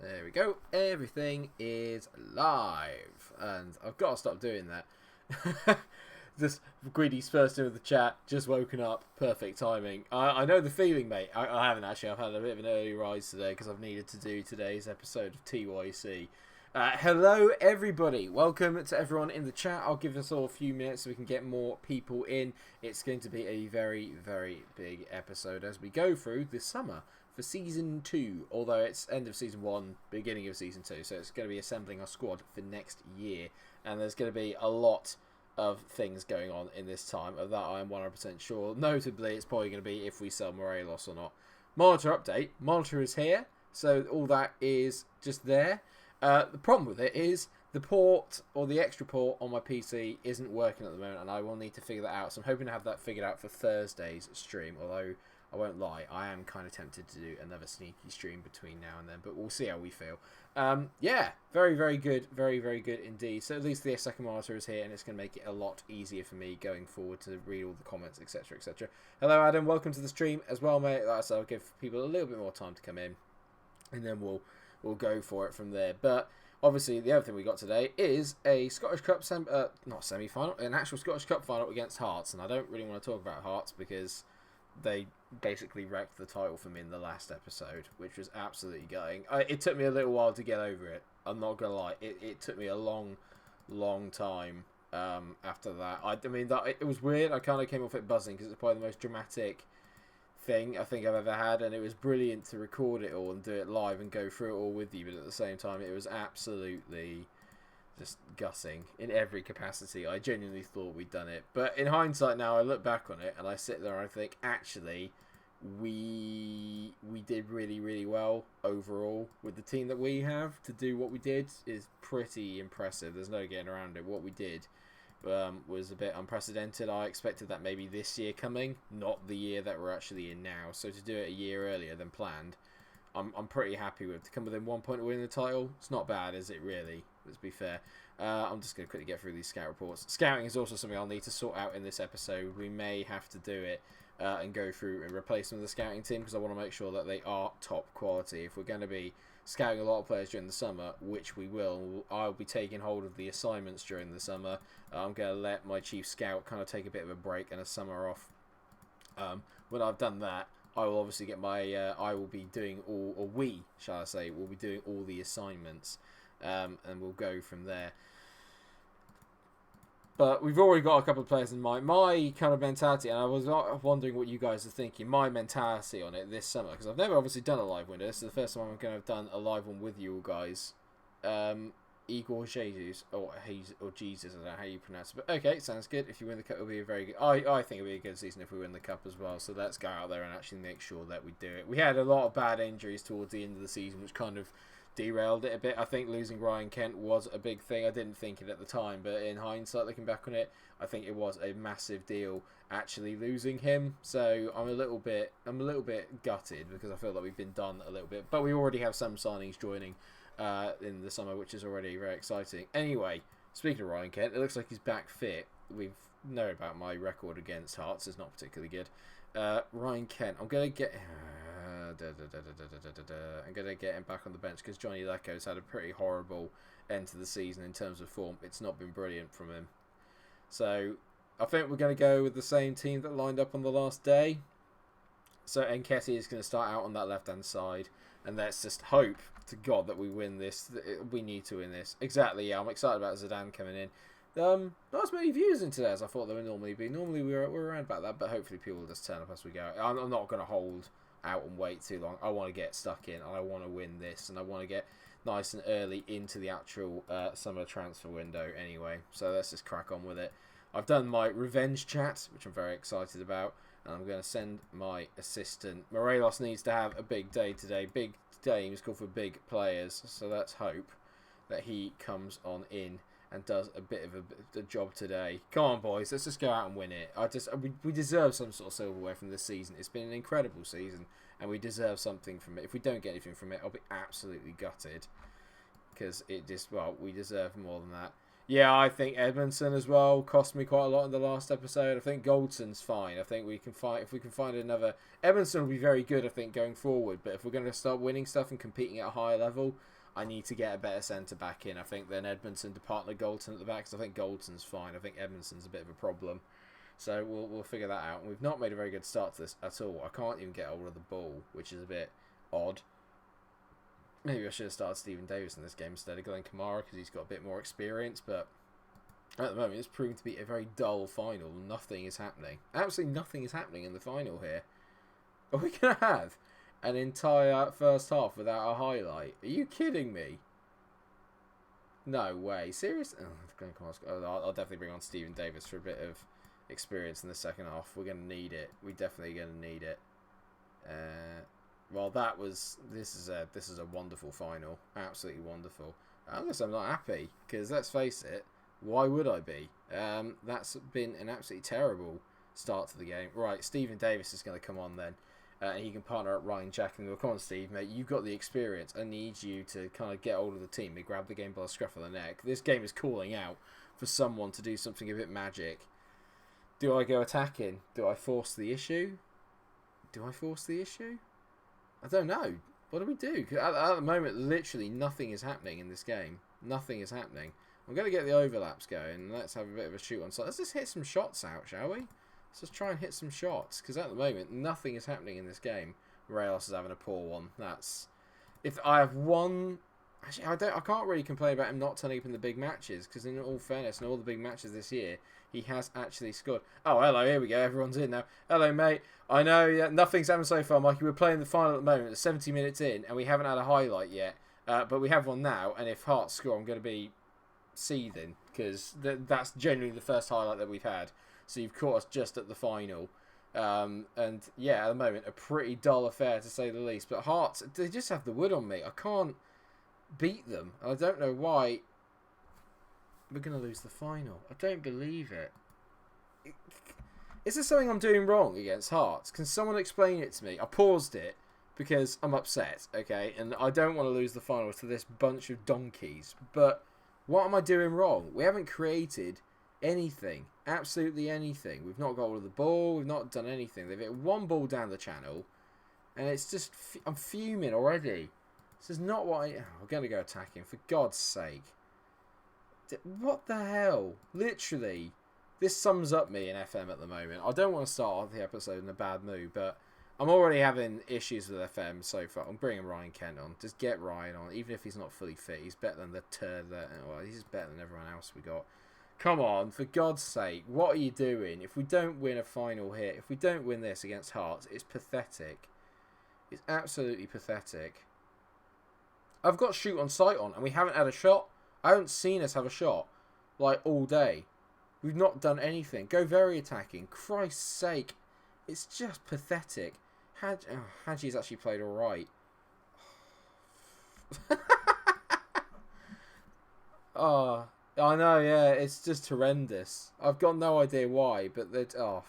There we go. Everything is live. And I've got to stop doing that. Just Greedy's first in with the chat. Just woken up. Perfect timing. I know the feeling, mate. I haven't actually. I've had a bit of an early rise today because I've needed to do today's episode of TYC. Hello, everybody. Welcome to everyone in the chat. I'll give us all a few minutes so we can get more people in. It's going to be a very, very big episode as we go through this summer for Season 2. Although it's end of Season 1, beginning of Season 2. So it's going to be assembling our squad for next year. And there's going to be a lot of things going on in this time. Of that I am 100% sure. Notably, it's probably going to be if we sell Morelos or not. Monitor update. Monitor is here. So all that is just there. The problem with it is the port or the extra port on my PC isn't working at the moment, and I will need to figure that out. So I'm hoping to have that figured out for Thursday's stream, although I won't lie, I am kind of tempted to do another sneaky stream between now and then, but we'll see how we feel. Yeah, very, very good. Very, very good indeed. So at least the second monitor is here, and it's going to make it a lot easier for me going forward to read all the comments, etc., etc. Hello, Adam. Welcome to the stream as well, mate. Like I said, I'll give people a little bit more time to come in, and then we'll go for it from there. But obviously, the other thing we got today is a Scottish Cup not semi-final, an actual Scottish Cup final against Hearts. And I don't really want to talk about Hearts because they basically wrecked the title for me in the last episode, which was absolutely gutting. It took me a little while to get over it. I'm not gonna lie, it took me a long time after that. I mean, it was weird. I kind of came off it buzzing because it's probably the most dramatic thing I think I've ever had, and it was brilliant to record it all and do it live and go through it all with you, but at the same time it was absolutely just gutting in every capacity. I genuinely thought we'd done it, but in hindsight now I look back on it and I sit there and I think actually we did really, really well overall with the team that we have. To do what we did is pretty impressive. There's no getting around it. What we did was a bit unprecedented. I expected that maybe this year coming, not the year that we're actually in now. So to do it a year earlier than planned, I'm pretty happy with. To come within 1 point of winning the title, it's not bad, is it really? Let's be fair. I'm just going to quickly get through these scout reports. Scouting is also something I'll need to sort out in this episode. We may have to do it and go through and replace some of the scouting team because I want to make sure that they are top quality. If we're going to be scouting a lot of players during the summer, which we will, I'll be taking hold of the assignments during the summer. I'm going to let my chief scout kind of take a bit of a break and a summer off. When I've done that, I will obviously get my, I will be doing all, or we, shall I say, will be doing all the assignments, and we'll go from there. But we've already got a couple of players in mind. My kind of mentality, and I was wondering what you guys are thinking, my mentality on it this summer, because I've never obviously done a live window. This is the first time I'm going to have done a live one with you all guys. Igor Jesus, or Jesus, I don't know how you pronounce it. But okay, sounds good. If you win the cup, it'll be a very good. I think it'll be a good season if we win the cup as well. So let's go out there and actually make sure that we do it. We had a lot of bad injuries towards the end of the season, which kind of derailed it a bit. I think losing Ryan Kent was a big thing. I didn't think it at the time, but in hindsight, looking back on it, I think it was a massive deal actually losing him. So I'm a little bit gutted because I feel like we've been done a little bit. But we already have some signings joining in the summer, which is already very exciting. Anyway, speaking of Ryan Kent, it looks like he's back fit. We've known about my record against Hearts. It's not particularly good. Ryan Kent, I'm going to get him back on the bench because Johnny Lecco's had a pretty horrible end to the season in terms of form. It's not been brilliant from him. So I think we're going to go with the same team that lined up on the last day. So Nketiah is going to start out on that left-hand side. And let's just hope to God that we win this. We need to win this. Exactly, yeah. I'm excited about Zidane coming in. Not as many views in today as I thought there would normally be. Normally we're around about that, but hopefully people will just turn up as we go. I'm not going to hold out and wait too long. I want to get stuck in, and I want to win this, and I want to get nice and early into the actual summer transfer window anyway. So let's just crack on with it. I've done my revenge chat, which I'm very excited about. And I'm going to send my assistant. Morelos needs to have a big day today. Big games call for big players. So let's hope that he comes on in and does a bit of a job today. Come on, boys. Let's just go out and win it. We deserve some sort of silverware from this season. It's been an incredible season. And we deserve something from it. If we don't get anything from it, I'll be absolutely gutted. Because we deserve more than that. Yeah, I think Edmondson as well cost me quite a lot in the last episode. I think Goldson's fine. I think we can find if we can find another. Edmondson will be very good, I think, going forward. But if we're going to start winning stuff and competing at a higher level, I need to get a better centre back in, I think, than Edmondson to partner Goldson at the back, because I think Goldson's fine. I think Edmondson's a bit of a problem. So we'll figure that out. And we've not made a very good start to this at all. I can't even get hold of the ball, which is a bit odd. Maybe I should have started Stephen Davis in this game instead of Glenn Kamara, because he's got a bit more experience. But at the moment, it's proving to be a very dull final. Nothing is happening. Absolutely nothing is happening in the final here. Are we going to have an entire first half without a highlight? Are you kidding me? No way. Seriously? I'll definitely bring on Stephen Davis for a bit of experience in the second half. We're going to need it. We're definitely going to need it. Well, this is a wonderful final. Absolutely wonderful. Unless I'm not happy, because let's face it, why would I be? That's been an absolutely terrible start to the game. Right, Stephen Davis is going to come on then. And he can partner up Ryan Jack and go, come on, Steve, mate, you've got the experience. I need you to kind of get hold of the team and grab the game by the scruff of the neck. This game is calling out for someone to do something a bit magic. Do I go attacking? Do I force the issue? I don't know. What do we do? 'Cause at the moment, literally nothing is happening in this game. Nothing is happening. I'm going to get the overlaps going. Let's have a bit of a shoot on side. Let's just hit some shots out, shall we? Let's just try and hit some shots. Because at the moment, nothing is happening in this game. Morelos is having a poor one. If I have one... Actually, I can't really complain about him not turning up in the big matches. Because in all fairness, in all the big matches this year, he has actually scored. Oh, hello, here we go. Everyone's in now. Hello, mate. I know nothing's happened so far, Mikey. We're playing the final at the moment. It's 70 minutes in, and we haven't had a highlight yet. But we have one now, and if Hearts score, I'm going to be seething. Because that's genuinely the first highlight that we've had. So you've caught us just at the final. And, yeah, at the moment, a pretty dull affair, to say the least. But Hearts, they just have the wood on me. I can't beat them. I don't know why. We're going to lose the final. I don't believe it. Is there something I'm doing wrong against Hearts? Can someone explain it to me? I paused it because I'm upset, okay? And I don't want to lose the final to this bunch of donkeys. But what am I doing wrong? We haven't created anything. Absolutely anything. We've not got all of the ball. We've not done anything. They've hit one ball down the channel. And it's just... I'm fuming already. This is not what I'm going to go attacking, for God's sake. What the hell? Literally. This sums up me in FM at the moment. I don't want to start off the episode in a bad mood, but I'm already having issues with FM so far. I'm bringing Ryan Kent on. Just get Ryan on. Even if he's not fully fit, he's better than the turd that... Well, he's better than everyone else we got. Come on, for God's sake. What are you doing? If we don't win a final here, if we don't win this against Hearts, it's pathetic. It's absolutely pathetic. I've got shoot on sight on, and we haven't had a shot. I haven't seen us have a shot, like, all day. We've not done anything. Go very attacking. Christ's sake. It's just pathetic. Hadji's actually played alright. Oh, I know, yeah. It's just horrendous. I've got no idea why, but I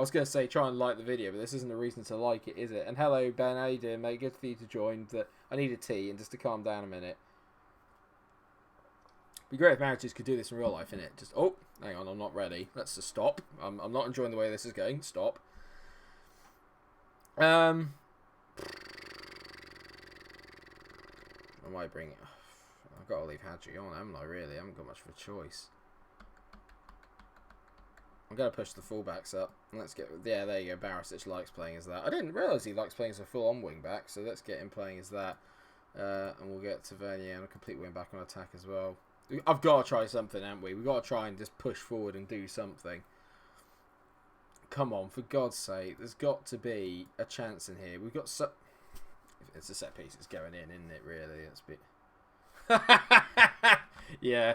was going to say try and like the video, but this isn't a reason to like it, is it? And hello, Ben. How you doing, mate? Good for you to join. I need a tea, and just to calm down a minute. It'd be great if managers could do this in real life, innit? Just, oh, hang on, I'm not ready. Let's just stop. I'm not enjoying the way this is going. Stop. I might bring it. I've got to leave Hadji on, haven't I, really? I haven't got much of a choice. I'm going to push the fullbacks up. Let's get... Yeah, there you go. Barisic likes playing as that. I didn't realise he likes playing as a full-on wing-back, so let's get him playing as that. And we'll get Tavernier and a complete wing-back on attack as well. I've got to try something, haven't we? We've got to try and just push forward and do something. Come on, for God's sake. There's got to be a chance in here. We've got so... It's a set piece. It's going in, isn't it, really? It's a bit... Yeah,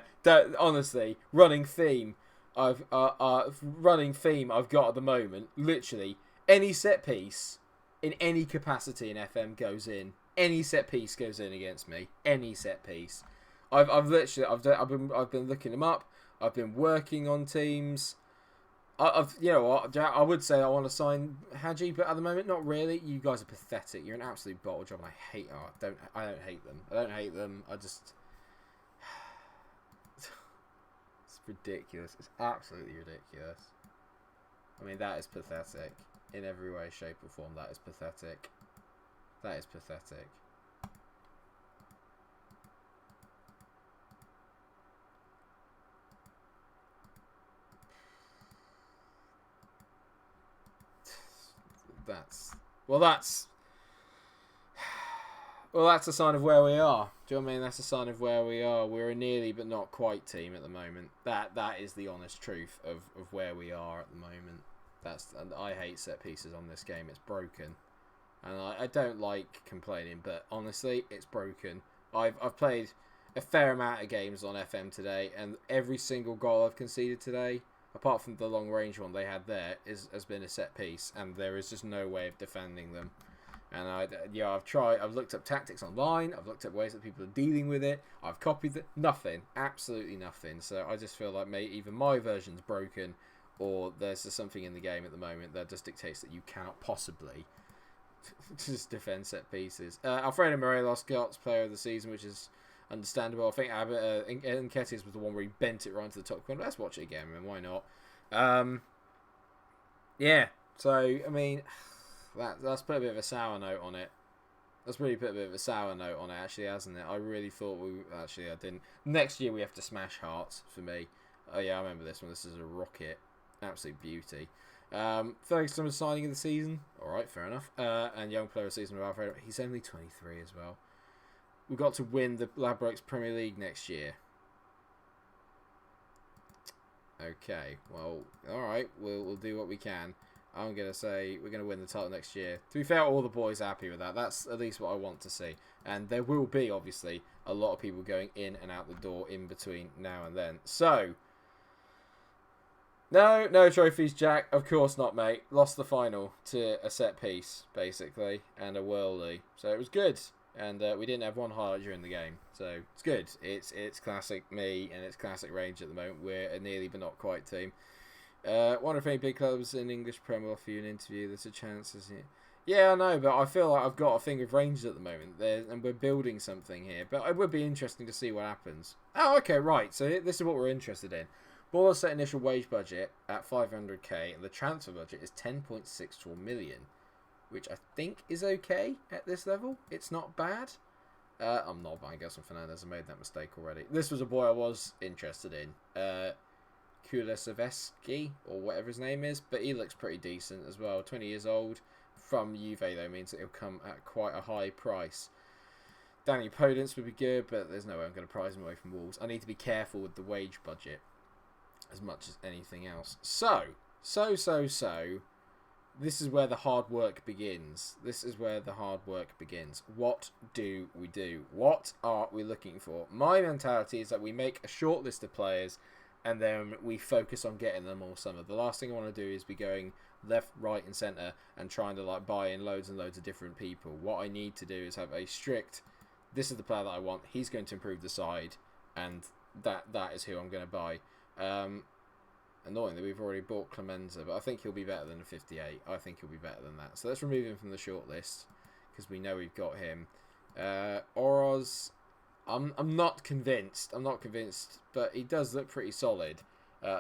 honestly, running theme I've got at the moment. Literally, any set piece in any capacity in FM goes in. Any set piece goes in against me. Any set piece. I've been looking them up. I've been working on teams. You know what? I would say I want to sign Hadji, but at the moment, not really. You guys are pathetic. You're an absolute bottle job, and I hate. I don't hate them. I don't hate them. I just. It's ridiculous. It's absolutely ridiculous. I mean, that is pathetic in every way, shape, or form. That is pathetic. That is pathetic. that's a sign of where we are. Do you know what I mean? That's a sign of where we are. We're a nearly but not quite team at the moment. That is the honest truth of where we are at the moment. And I hate set pieces on this game. It's broken, and I don't like complaining, but honestly, it's broken. I've played a fair amount of games on FM today, and every single goal I've conceded today, apart from the long range one they had there, has been a set piece, and there is just no way of defending them. And I've looked up tactics online, I've looked at ways that people are dealing with it, I've copied it, nothing, absolutely nothing. So I just feel like either my version's broken, or there's just something in the game at the moment that just dictates that you cannot possibly just defend set pieces. Alfredo Morelos got player of the season, which is understandable. I think Nketiah's was the one where he bent it right into the top corner. Let's watch it again, I mean, why not? Yeah, so, I mean, that's put a bit of a sour note on it. That's really put a bit of a sour note on it, actually, hasn't it? I really thought I didn't. Next year we have to smash Hearts, for me. Oh, yeah, I remember this one. This is a rocket. Absolute beauty. Ferguson signing of the season. Alright, fair enough. And young player of the season with Alfredo. He's only 23 as well. We've got to win the Ladbrokes Premier League next year. Okay, well, alright. We'll do what we can. I'm going to say we're going to win the title next year. To be fair, all the boys are happy with that. That's at least what I want to see. And there will be, obviously, a lot of people going in and out the door in between now and then. So, no trophies, Jack. Of course not, mate. Lost the final to a set piece, basically, and a worldie. So it was good. And we didn't have one highlight during the game. So it's good. It's classic me and it's classic Range at the moment. We're a nearly but not quite team. Wonder if any big clubs in English Premier will offer you an interview. There's a chance, isn't it? Yeah, I know, but I feel like I've got a thing with Rangers at the moment, and we're building something here. But it would be interesting to see what happens. Oh, okay, right. So this is what we're interested in. Ball set initial wage budget at 500k, and the transfer budget is 10.64 million, which I think is okay at this level. It's not bad. I'm not buying Gelson Fernandez. I made that mistake already. This was a boy I was interested in. Kulisevsky, or whatever his name is, but he looks pretty decent as well. 20 years old. From Juve, though, means that he'll come at quite a high price. Danny Podence would be good, but there's no way I'm going to prize him away from Wolves. I need to be careful with the wage budget as much as anything else. So, this is where the hard work begins. What do we do? What are we looking for? My mentality is that we make a short list of players and then we focus on getting them all summer. The last thing I want to do is be going left, right and centre and trying to buy in loads and loads of different people. What I need to do is have a strict, this is the player that I want, he's going to improve the side, and that is who I'm going to buy. Annoyingly, we've already bought Clemenza, but I think he'll be better than a 58. I think he'll be better than that. So let's remove him from the shortlist because we know we've got him. Oroz, I'm not convinced. But he does look pretty solid.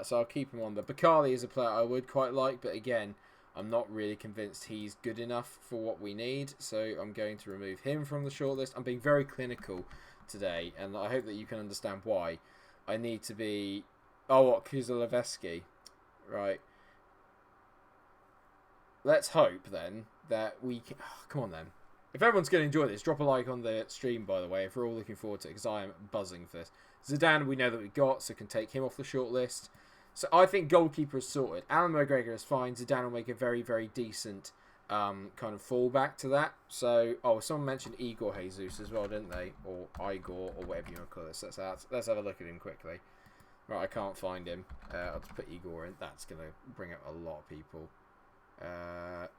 So I'll keep him on there. Bakali is a player I would quite like, but again, I'm not really convinced he's good enough for what we need. So I'm going to remove him from the shortlist. I'm being very clinical today, and I hope that you can understand why. I need to be... Oh, what? Kuzelevsky. Right. Let's hope, then, that we can... Oh, come on, then. If everyone's going to enjoy this, drop a like on the stream, by the way, if we're all looking forward to it, because I am buzzing for this. Zidane, we know that we got, so can take him off the shortlist. So I think goalkeeper is sorted. Alan McGregor is fine. Zidane will make a very, very decent kind of fallback to that. So, someone mentioned Igor Jesus as well, didn't they? Or Igor, or whatever you want to call this. Let's have a look at him quickly. Right, I can't find him. I'll just put Igor in. That's going to bring up a lot of people. I'll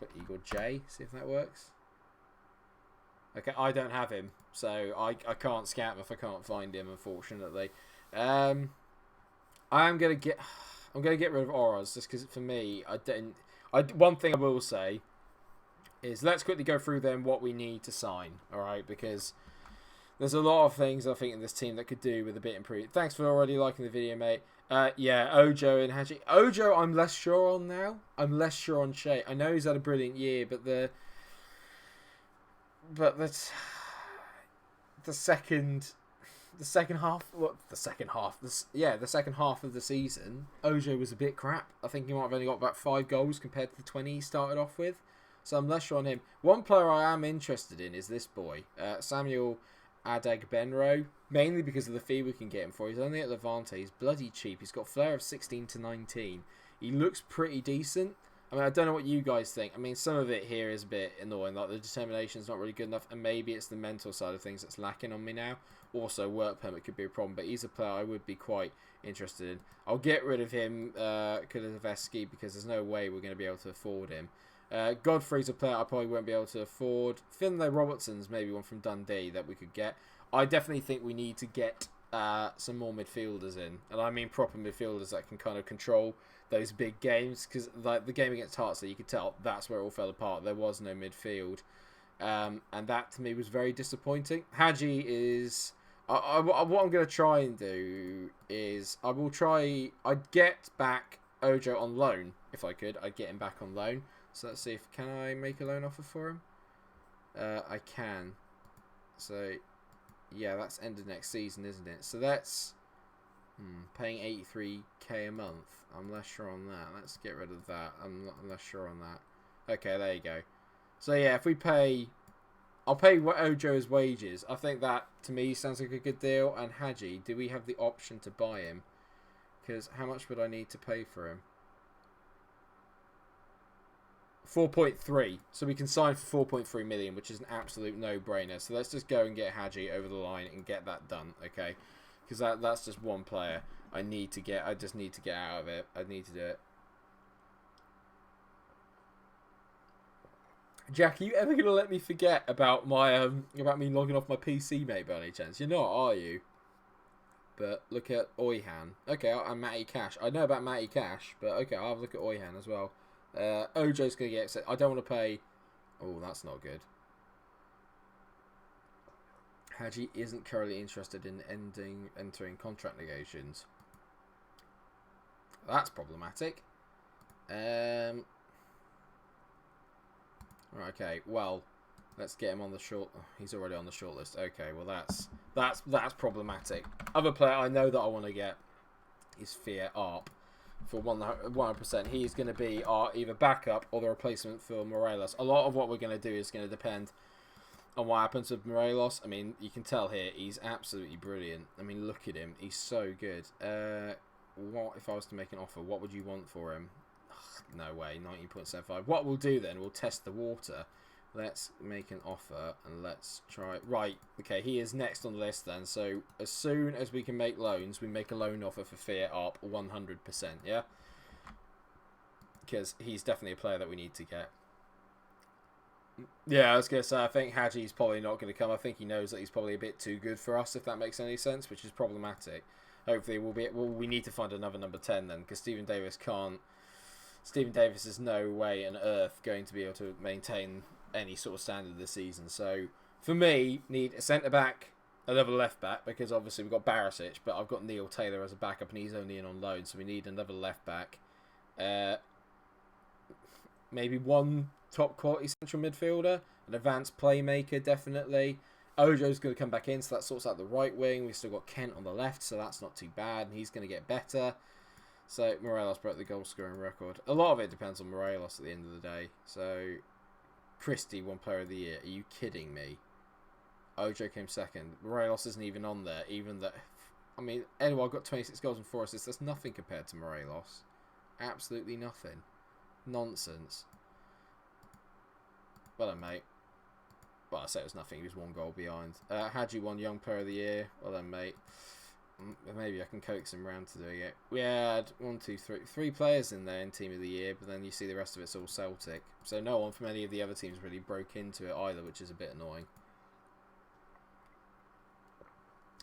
put Igor J, see if that works. Okay, I don't have him, so I can't scout him if I can't find him, unfortunately. I'm gonna get rid of Oroz just because for me, one thing I will say is let's quickly go through then what we need to sign. All right, because there's a lot of things I think in this team that could do with a bit improved. Thanks for already liking the video, mate. Yeah, Ojo and Haji. Ojo, I'm less sure on now. I'm less sure on Shea. I know he's had a brilliant year, but that's the second the second half. What the second half? The second half of the season, Ojo was a bit crap. I think he might have only got about 5 goals compared to the 20 he started off with. So I'm less sure on him. One player I am interested in is this boy, Samuel Adegbenro, mainly because of the fee we can get him for. He's only at Levante. He's bloody cheap. He's got flair of 16 to 19. He looks pretty decent. I mean, I don't know what you guys think. I mean, some of it here is a bit annoying. Like, the determination's not really good enough, and maybe it's the mental side of things that's lacking on me now. Also, work permit could be a problem, but he's a player I would be quite interested in. I'll get rid of him, Kuliveski, because there's no way we're going to be able to afford him. Godfrey's a player I probably won't be able to afford. Finlay Robertson's maybe one from Dundee that we could get. I definitely think we need to get some more midfielders in, and I mean proper midfielders that can kind of control those big games, because like the game against Hearts, you could tell that's where it all fell apart. There was no midfield, and that to me was very disappointing. Hadji is what I'm going to try and do is I'd get back Ojo on loan if I could. I'd get him back on loan. So let's see can I make a loan offer for him. I can. So yeah, that's end of next season, isn't it? So that's paying 83k a month. I'm less sure on that. Let's get rid of that. I'm less sure on that. Okay, there you go. So yeah, if we pay, I'll pay Ojo's wages. I think that to me sounds like a good deal. And Hadji, do we have the option to buy him? Because how much would I need to pay for him? 4.3. So we can sign for 4.3 million, which is an absolute no-brainer. So let's just go and get Hadji over the line and get that done, okay? Because that's just one player I just need to get out of it. I need to do it. Jack, are you ever going to let me forget about my about me logging off my PC, mate, by any chance? You're not, are you? But look at Oyhan. Okay, and Matty Cash. I know about Matty Cash, but okay, I'll have a look at Oyhan as well. Ojo's going to get upset. I don't want to pay... Oh, that's not good. Hadji isn't currently interested in entering contract negotiations. That's problematic. Okay, well, let's get him on the short... Oh, he's already on the short list. Okay, well, that's problematic. Other player I know that I want to get is Fiat Arp. For 100%, he's going to be our either backup or the replacement for Morelos. A lot of what we're going to do is going to depend on what happens with Morelos. I mean, you can tell here, he's absolutely brilliant. I mean, look at him. He's so good. What if I was to make an offer? What would you want for him? Ugh, no way, 19.75. What we'll do then, we'll test the water. Let's make an offer and let's try... Right, okay, he is next on the list then. So as soon as we can make loans, we make a loan offer for Fiat Arp 100%, yeah? Because he's definitely a player that we need to get. Yeah, I was going to say, I think Hadji's probably not going to come. I think he knows that he's probably a bit too good for us, if that makes any sense, which is problematic. Hopefully we need to find another number 10 then, because Stephen Davis can't... Stephen Davis is no way on earth going to be able to maintain any sort of standard this season. So, for me, need a centre-back, another left-back, because obviously we've got Barisic, but I've got Neil Taylor as a backup, and he's only in on loan, so we need another left-back. Maybe one top-quality central midfielder, an advanced playmaker, definitely. Ojo's going to come back in, so that sorts out the right wing. We've still got Kent on the left, so that's not too bad, and he's going to get better. So, Morelos broke the goal-scoring record. A lot of it depends on Morelos at the end of the day. So, Christie won Player of the Year. Are you kidding me? Ojo came second. Morelos isn't even on there. Even that... I mean, anyway, I've got 26 goals and 4 assists. That's nothing compared to Morelos. Absolutely nothing. Nonsense. Well done, mate. Well, I say it was nothing. He was 1 goal behind. Hadji won Young Player of the Year. Well done, mate. Maybe I can coax him round to doing it. We had 3 players in there in Team of the Year, but then you see the rest of it's all Celtic. So no one from any of the other teams really broke into it either, which is a bit annoying.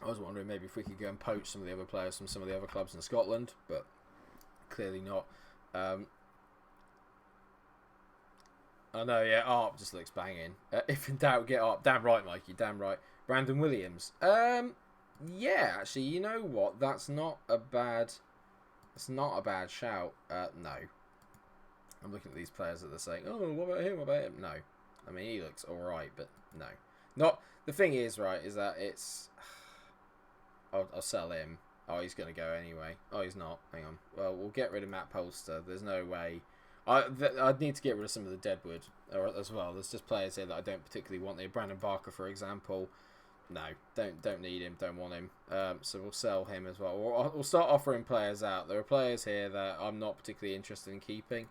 I was wondering maybe if we could go and poach some of the other players from some of the other clubs in Scotland, but clearly not. I know, yeah, Arp just looks banging. If in doubt, get Arp. Damn right, Mikey, damn right. Brandon Williams. Yeah, actually, you know what? That's not a bad... It's not a bad shout. No. I'm looking at these players that they're saying, oh, what about him? What about him? No. I mean, he looks alright, but no. Not... The thing is, right, is that it's... I'll sell him. Oh, he's going to go anyway. Oh, he's not. Hang on. Well, we'll get rid of Matt Polster. There's no way. I'd need to get rid of some of the Deadwood as well. There's just players here that I don't particularly want. There, Brannon Barker, for example. No, don't need him. Don't want him. So we'll sell him as well. We'll start offering players out. There are players here that I'm not particularly interested in keeping.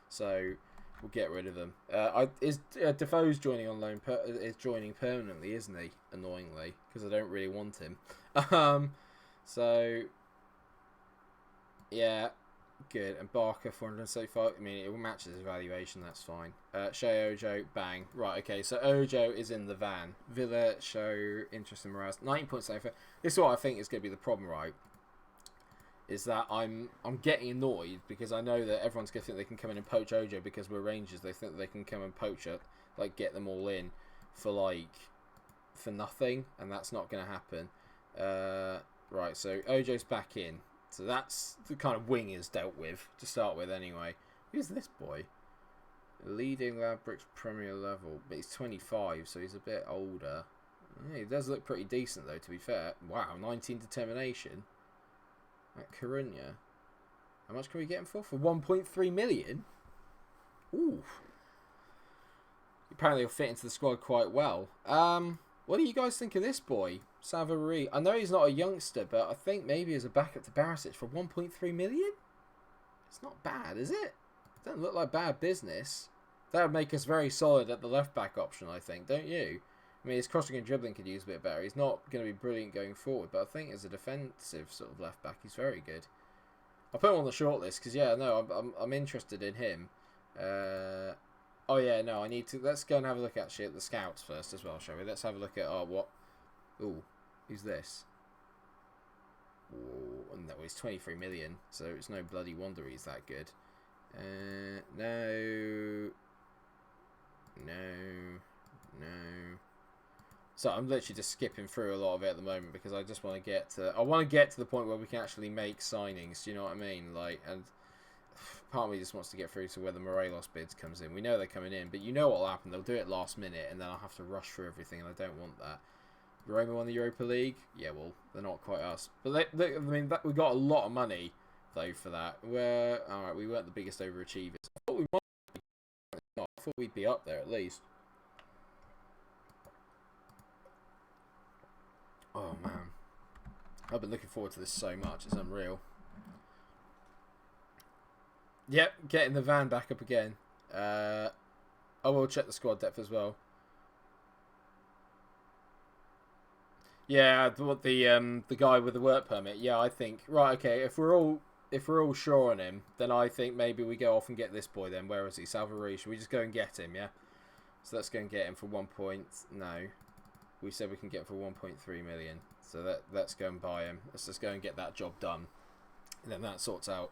So we'll get rid of them. Defoe's joining on loan? Is joining permanently, isn't he? Annoyingly, because I don't really want him. So yeah, good. And Barker 475. I mean, it matches his valuation. That's fine. Shea Ojo, bang. Right. Okay. So Ojo is in the van. Villa show interest in Morales. 19 points safer. This is what I think is going to be the problem, right? Is that I'm getting annoyed because I know that everyone's going to think they can come in and poach Ojo because we're Rangers. They think they can come and poach it, like get them all in for nothing, and that's not going to happen. Right, so Ojo's back in. So that's the kind of wing is dealt with to start with anyway. Who's this boy? Leading Ladbrokes Premier level, but he's 25, so he's a bit older. Yeah, he does look pretty decent though, to be fair. Wow, 19 determination. At Coruña. How much can we get him for? For 1.3 million? Ooh. Apparently he'll fit into the squad quite well. What do you guys think of this boy? Savary. I know he's not a youngster, but I think maybe as a backup to Barisic for 1.3 million? It's not bad, is it? Doesn't look like bad business. That would make us very solid at the left back option, I think, don't you? I mean, his crossing and dribbling could use a bit better. He's not going to be brilliant going forward, but I think as a defensive sort of left back, he's very good. I'll put him on the short list because yeah, no, I'm interested in him. Oh yeah, no, I need to. Let's go and have a look actually at the scouts first as well, shall we? Let's have a look at what. Ooh, who's this? Oh, no, he's 23 million, so it's no bloody wonder he's that good. No. So I'm literally just skipping through a lot of it at the moment because I just want to get to. I want to get to the point where we can actually make signings. Do you know what I mean? And part of me just wants to get through to where the Morelos bids comes in. We know they're coming in, but you know what will happen? They'll do it last minute, and then I'll have to rush through everything, and I don't want that. Roma won the Europa League. Yeah, well, they're not quite us, but I mean, we got a lot of money though for that. All right, we weren't the biggest overachievers. I thought we might. I thought we'd be up there at least. Oh man, I've been looking forward to this so much. It's unreal. Yep, getting the van back up again. I will check the squad depth as well. Yeah, the guy with the work permit. Yeah, I think right. Okay, if we're all sure on him, then I think maybe we go off and get this boy. Then where is he? Salvary. Should we just go and get him? Yeah. So let's go and get him for 1 point. No. We said we can get for 1.3 million. So let's go and buy him. Let's just go and get that job done. And then that sorts out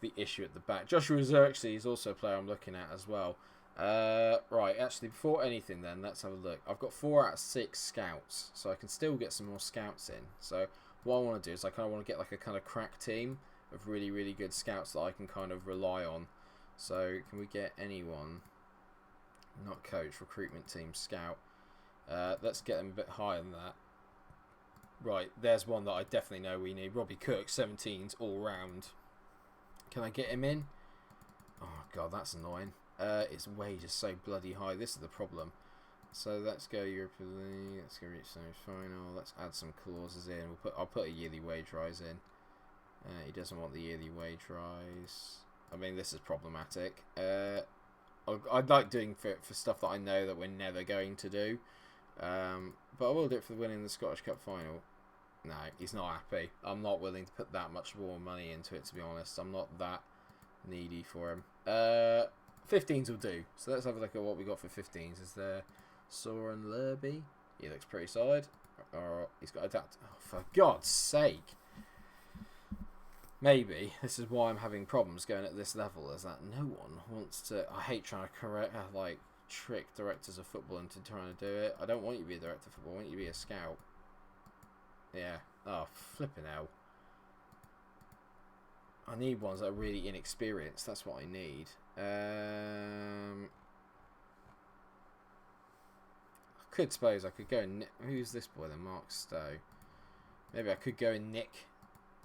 the issue at the back. Joshua Xerxes is also a player I'm looking at as well. Right, actually, before anything then, let's have a look. I've got 4 out of 6 scouts, so I can still get some more scouts in. So what I want to do is I kind of want to get like a kind of crack team of really, really good scouts that I can kind of rely on. So can we get anyone? Not coach, recruitment team, scout. Let's get them a bit higher than that. Right, there's one that I definitely know we need. Robbie Cook, 17s all round. Can I get him in? Oh god, that's annoying. His wage is so bloody high. This is the problem. So let's go European League. Let's go reach semi-final. Let's add some clauses in. I'll put a yearly wage rise in. He doesn't want the yearly wage rise. I mean, this is problematic. I'd like doing for stuff that I know that we're never going to do. But I will do it for winning the Scottish Cup final. No, he's not happy. I'm not willing to put that much more money into it, to be honest. I'm not that needy for him. 15s will do. So let's have a look at what we got for 15s. Is there Soren Lerby? He looks pretty solid. Or he's got adapt. Oh, for God's sake. Maybe this is why I'm having problems going at this level, is that no one wants to. I hate trying to trick directors of football into trying to do it. I don't want you to be a director of football. I want you to be a scout. Yeah. Oh, flipping hell. I need ones that are really inexperienced. That's what I need. I could suppose I could go. Who's this boy then? Mark Stowe. Maybe I could go and nick.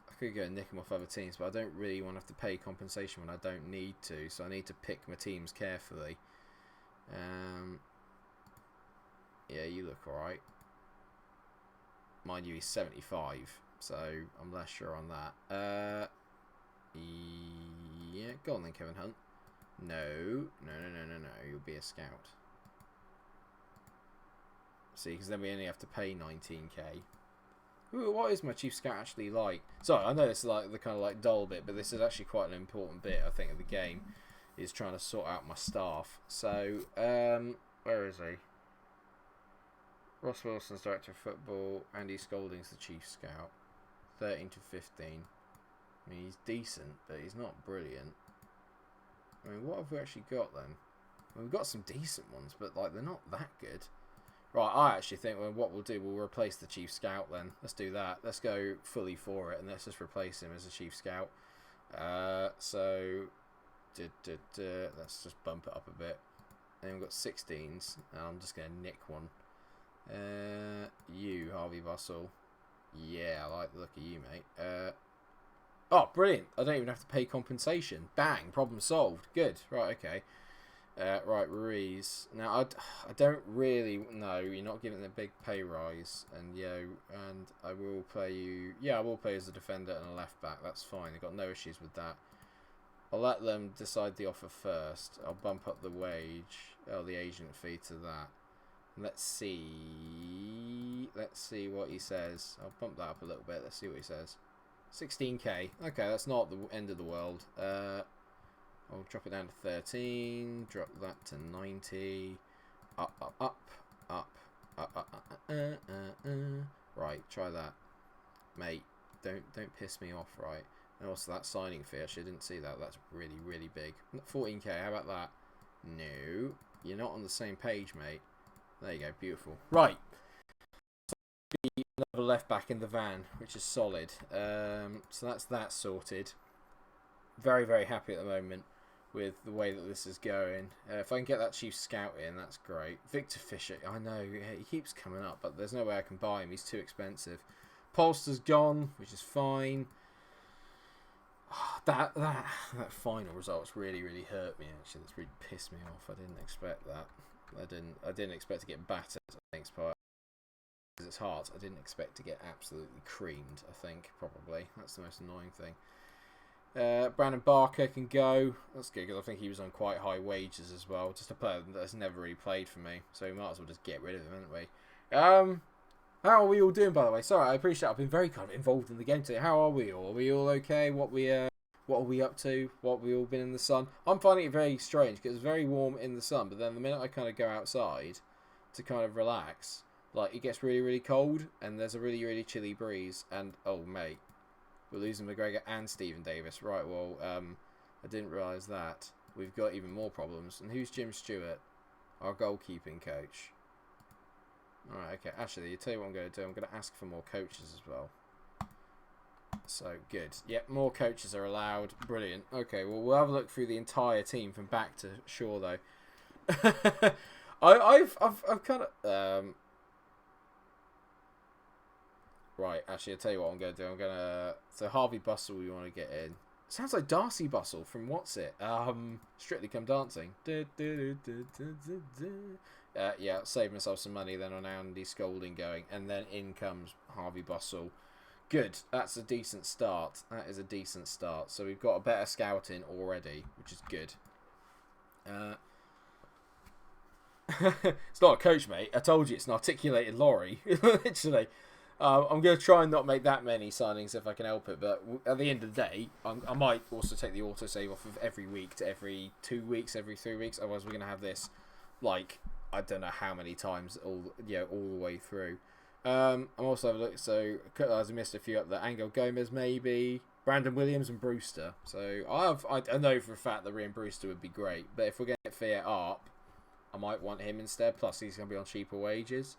I could go and nick them off other teams, but I don't really want to have to pay compensation when I don't need to. So I need to pick my teams carefully. Yeah, you look alright. Mind you, he's 75, so I'm less sure on that. Yeah, go on then, Kevin Hunt. No. You'll be a scout. See, because then we only have to pay 19k. Ooh, what is my chief scout actually like? Sorry, I know this is like the kind of like dull bit, but this is actually quite an important bit, I think, of the game. Is trying to sort out my staff. So, where is he? Ross Wilson's director of football. Andy Scolding's the chief scout. 13 to 15. I mean, he's decent, but he's not brilliant. I mean, what have we actually got then? Well, we've got some decent ones, but like they're not that good. Right, I actually think what we'll do, we'll replace the chief scout then. Let's do that. Let's go fully for it, and let's just replace him as a chief scout. So, let's just bump it up a bit. And we've got 16s, and I'm just going to nick one. You, Harvey Bustle. Yeah, I like the look of you, mate. Oh, brilliant. I don't even have to pay compensation. Bang, problem solved. Good. Right, okay. Right, Ruiz. Now, I don't really... No, you're not giving the big pay rise. And, and I will play you... Yeah, I will play as a defender and a left back. That's fine. I've got no issues with that. I'll let them decide the offer first. I'll bump up the wage. Oh, the agent fee to that. Let's see. Let's see what he says. I'll bump that up a little bit. Let's see what he says. 16k. Okay, that's not the end of the world. I'll drop it down to 13. Drop that to 90. Up. Right, try that, mate. Don't piss me off, right? And also that signing fee. Actually, I didn't see that. That's really, really big. 14k. How about that? No, you're not on the same page, mate. There you go. Beautiful. Right. Another left back in the van, which is solid. So that's that sorted. Very, very happy at the moment with the way that this is going. If I can get that chief scout in, that's great. Victor Fisher, I know he keeps coming up, but there's no way I can buy him. He's too expensive. Polster's gone, which is fine. That final result's really, really hurt me. Actually, that's really pissed me off. I didn't expect that. I didn't expect to get battered. I think because it's hard. I didn't expect to get absolutely creamed. I think probably that's the most annoying thing. Brannon Barker can go. That's good because I think he was on quite high wages as well. Just a player that's never really played for me, so we might as well just get rid of him, haven't we? How are we all doing, by the way? Sorry, I appreciate I've been very kind of involved in the game today. How are we all? Are we all okay? What are we up to? What have we all been in the sun? I'm finding it very strange because it's very warm in the sun, but then the minute I kind of go outside to kind of relax, like it gets really, really cold and there's a really, really chilly breeze. And oh mate, we're losing McGregor and Stephen Davis. Right, well, I didn't realise that. We've got even more problems. And who's Jim Stewart? Our goalkeeping coach. Alright, okay. Actually, you tell you what I'm going to do. I'm going to ask for more coaches as well. So, good. Yep, more coaches are allowed. Brilliant. Okay, well, we'll have a look through the entire team from back to shore, though. I've kind of... Right, actually, I'll tell you what I'm going to do. I'm going to... So, Harvey Bustle, we want to get in. Sounds like Darcy Bustle from What's It? Strictly Come Dancing. Yeah, save myself some money then on Andy Scolding going. And then in comes Harvey Bustle. Good. That's a decent start. That is a decent start. So we've got a better scouting already, which is good. It's not a coach, mate. I told you it's an articulated lorry. Literally. I'm going to try and not make that many signings if I can help it. But at the end of the day, I might also take the autosave off of every week to every 2 weeks, every 3 weeks. Otherwise, we're going to have this, like, I don't know how many times all the way through. I'm also having a look. So I missed a few up there. Angel Gomez, maybe. Brandon Williams and Brewster. So I know for a fact that Ryan Brewster would be great. But if we're going to get Fiat up, I might want him instead. Plus, he's going to be on cheaper wages.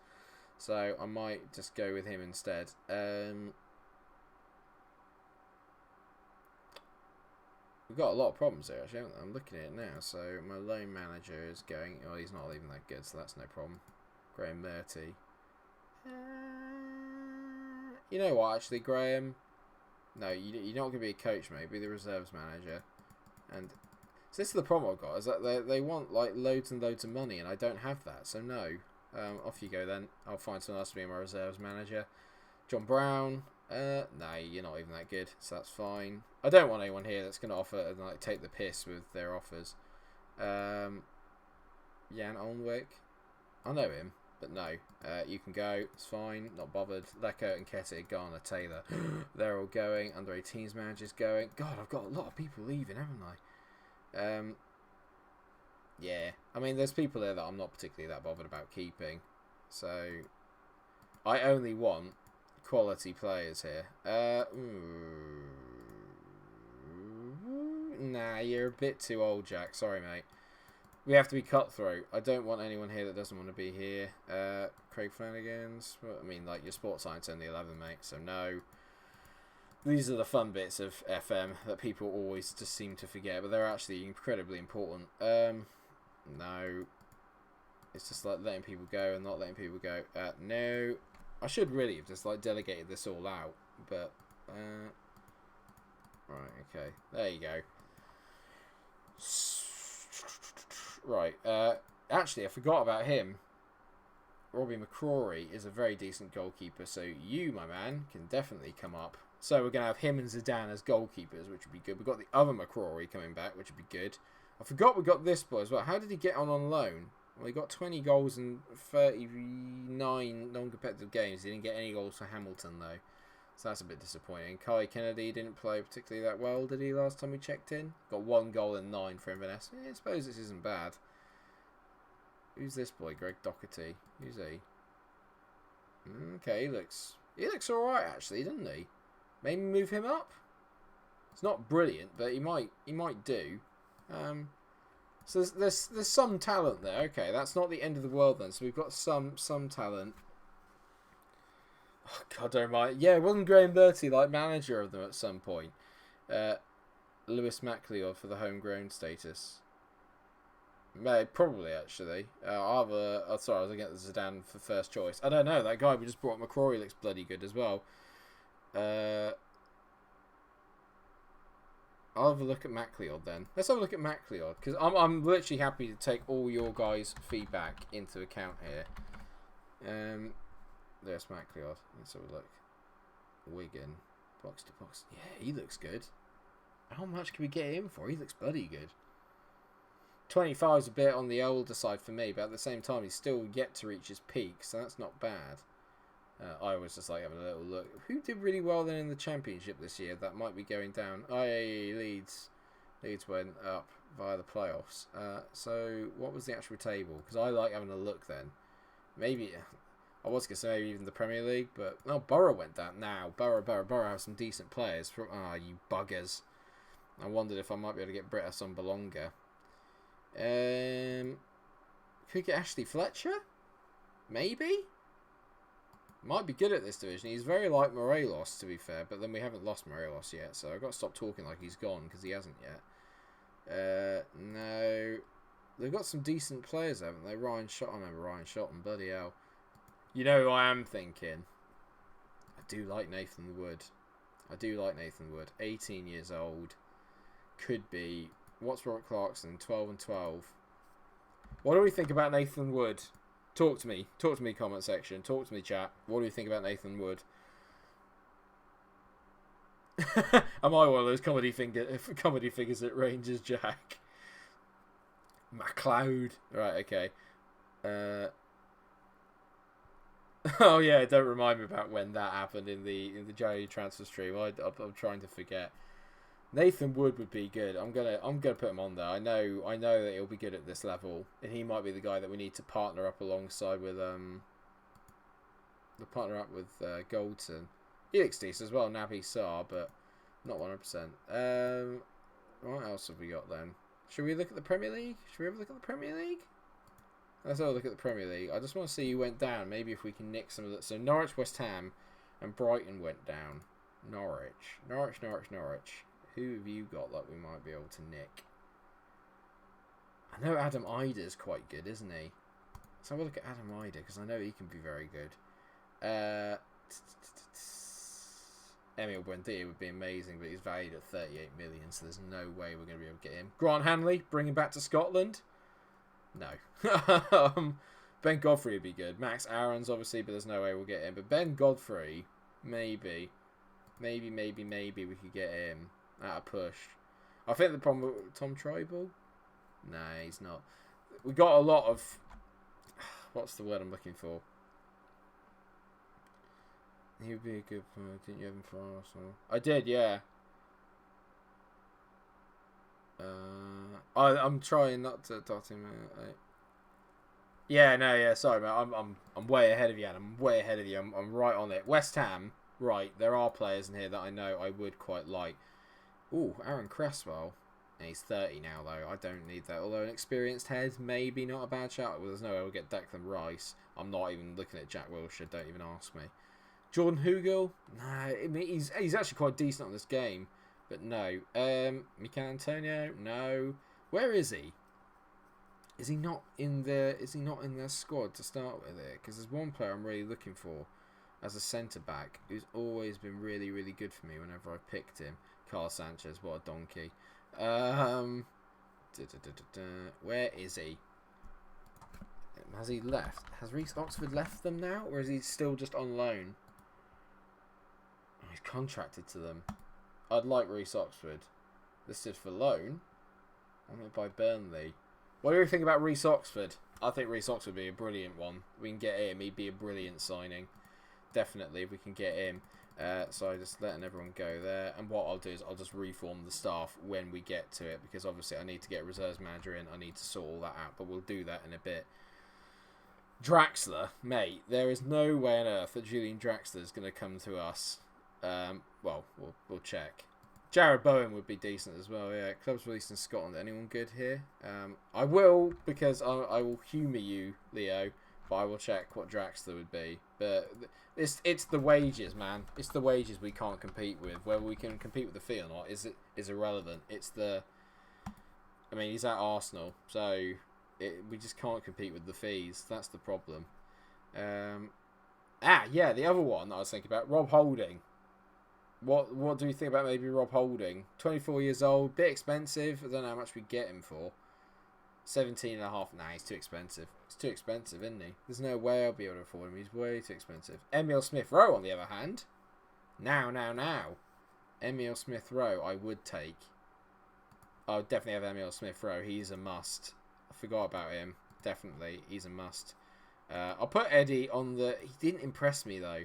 So I might just go with him instead. We've got a lot of problems here, actually, haven't we? I'm looking at it now. So my loan manager is going... Oh, he's not even that good, so that's no problem. Graham Murty. You know what, actually, Graham? No, you're not going to be a coach, mate. Be the reserves manager. And so this is the problem I've got, is that they want like loads and loads of money, and I don't have that. So no. Off you go then. I'll find someone else to be my reserves manager. John Brown. No, you're not even that good, so that's fine. I don't want anyone here that's going to offer and like take the piss with their offers. Jan Olnwick. I know him, but no. You can go. It's fine. Not bothered. Lecco and Ketty, Garner, Taylor. They're all going. Under 18s managers going. God, I've got a lot of people leaving, haven't I? Yeah. I mean, there's people there that I'm not particularly that bothered about keeping. So, I only want quality players here. Nah, you're a bit too old, Jack. Sorry, mate. We have to be cutthroat. I don't want anyone here that doesn't want to be here. Craig Flanagan's. Well, I mean, like, your sports science only 11, mate, so no. These are the fun bits of FM that people always just seem to forget, but they're actually incredibly important. No. It's just like letting people go and not letting people go. No. I should really have just like delegated this all out, but right, okay. There you go. Right. Actually, I forgot about him. Robbie Mccrory is a very decent goalkeeper, so you, my man, can definitely come up. So we're going to have him and Zidane as goalkeepers, which would be good. We've got the other Mccrory coming back, which would be good. I forgot we got this boy as well. How did he get on loan? Well, he got 20 goals in 39 non-competitive games. He didn't get any goals for Hamilton, though. So that's a bit disappointing. Kai Kennedy didn't play particularly that well, did he, last time we checked in? Got 1 goal in 9 for Inverness. I suppose this isn't bad. Who's this boy? Greg Doherty. Who's he? Okay, he looks alright, actually, doesn't he? Maybe move him up? It's not brilliant, but he might do. So there's some talent there. Okay, that's not the end of the world then. So we've got some talent. Oh, God, don't mind. Yeah, wasn't Graham Bertie like manager of them at some point? Lewis MacLeod for the homegrown status. Probably, actually. Sorry, I was looking at the Zidane for first choice. I don't know. That guy we just brought, Mccrory, looks bloody good as well. I'll have a look at MacLeod then. Let's have a look at MacLeod, because I'm literally happy to take all your guys' feedback into account here. There's MacLeod. Let's have a look. Wigan. Box to box. Yeah, he looks good. How much can we get him for? He looks bloody good. 25 is a bit on the older side for me, but at the same time, he's still yet to reach his peak, so that's not bad. I was just like having a little look. Who did really well then in the Championship this year that might be going down? Leeds. Leeds went up via the playoffs. So what was the actual table? Because I like having a look then. Maybe, I was going to say maybe even the Premier League, but no, Borough went down now. Borough have some decent players. You buggers. I wondered if I might be able to get Britta Sombalonga. Could we get Ashley Fletcher? Maybe? Might be good at this division. He's very like Morelos, to be fair, but then we haven't lost Morelos yet, so I've got to stop talking like he's gone, because he hasn't yet. No. They've got some decent players, haven't they? Ryan Shot, I remember Ryan Shotton, bloody hell. You know who I am thinking? I do like Nathan Wood. 18 years old. Could be. What's Robert Clarkson? 12 and 12. What do we think about Nathan Wood? Talk to me, comment section. Talk to me, chat. What do you think about Nathan Wood? Am I one of those comedy figures at Rangers, Jack? MacLeod. Right, okay. Oh yeah, don't remind me about when that happened in the January transfer stream. I'm trying to forget. Nathan Wood would be good. I'm gonna put him on there. I know that he'll be good at this level, and he might be the guy that we need to partner up alongside with Goldson. He looks decent as well, Naby Sarr, but not 100%. What else have we got then? Should we look at the Premier League? Let's have a look at the Premier League. I just want to see who went down. Maybe if we can nick some of that. So Norwich, West Ham, and Brighton went down. Norwich. Who have you got that we might be able to nick? I know Adam Ida's quite good, isn't he? Let's have a look at Adam Ida, because I know he can be very good. Emil Buendia would be amazing, but he's valued at 38 million, so there's no way we're going to be able to get him. Grant Hanley, bring him back to Scotland? No. Ben Godfrey would be good. Max Aaron's obviously, but there's no way we'll get him. But Ben Godfrey, maybe we could get him at a push. I think the problem with Tom Tribal? No, he's not. We got a lot of... What's the word I'm looking for? He would be a good player. Didn't you have him for Arsenal? I did, yeah. I'm trying not to dot him. Yeah, sorry, mate. I'm way ahead of you, Adam. I'm way ahead of you. I'm right on it. West Ham, right. There are players in here that I know I would quite like. Ooh, Aaron Cresswell. He's 30 now, though. I don't need that. Although an experienced head, maybe not a bad shout. Well, there's no way we'll get Declan Rice. I'm not even looking at Jack Wilshere. Don't even ask me. Jordan Hugill? Nah, I mean, he's actually quite decent on this game. But no. Mikel Antonio? No. Where is he? Is he not in their squad to start with here? Because there's one player I'm really looking for as a centre-back who's always been really, really good for me whenever I've picked him. Carl Sanchez, what a donkey. Where is he? Has he left? Has Reece Oxford left them now? Or is he still just on loan? Oh, he's contracted to them. I'd like Reece Oxford. This is for loan. I'm going to buy Burnley. What do you think about Reece Oxford? I think Reece Oxford would be a brilliant one. We can get him. He'd be a brilliant signing. Definitely, if we can get him. So I'm just letting everyone go there. And what I'll do is I'll just reform the staff when we get to it. Because obviously I need to get a reserves manager in. I need to sort all that out. But we'll do that in a bit. Draxler. Mate, there is no way on earth that Julian Draxler is going to come to us. Well, we'll check. Jared Bowen would be decent as well, yeah. Clubs released in Scotland. Anyone good here? I will, because I will humour you, Leo, but I will check what Draxler would be. But it's the wages, man. It's the wages we can't compete with. Whether we can compete with the fee or not is irrelevant. It's the... I mean, he's at Arsenal, so we just can't compete with the fees. That's the problem. Yeah, the other one that I was thinking about, Rob Holding. What do you think about maybe Rob Holding? 24 years old, bit expensive. I don't know how much we get him for. 17.5. Nah, he's too expensive. He's too expensive, isn't he? There's no way I'll be able to afford him. He's way too expensive. Emil Smith-Rowe, on the other hand. Now. Emil Smith-Rowe, I would take. I would definitely have Emil Smith-Rowe. He's a must. I forgot about him. Definitely, he's a must. I'll put Eddie on the... He didn't impress me, though.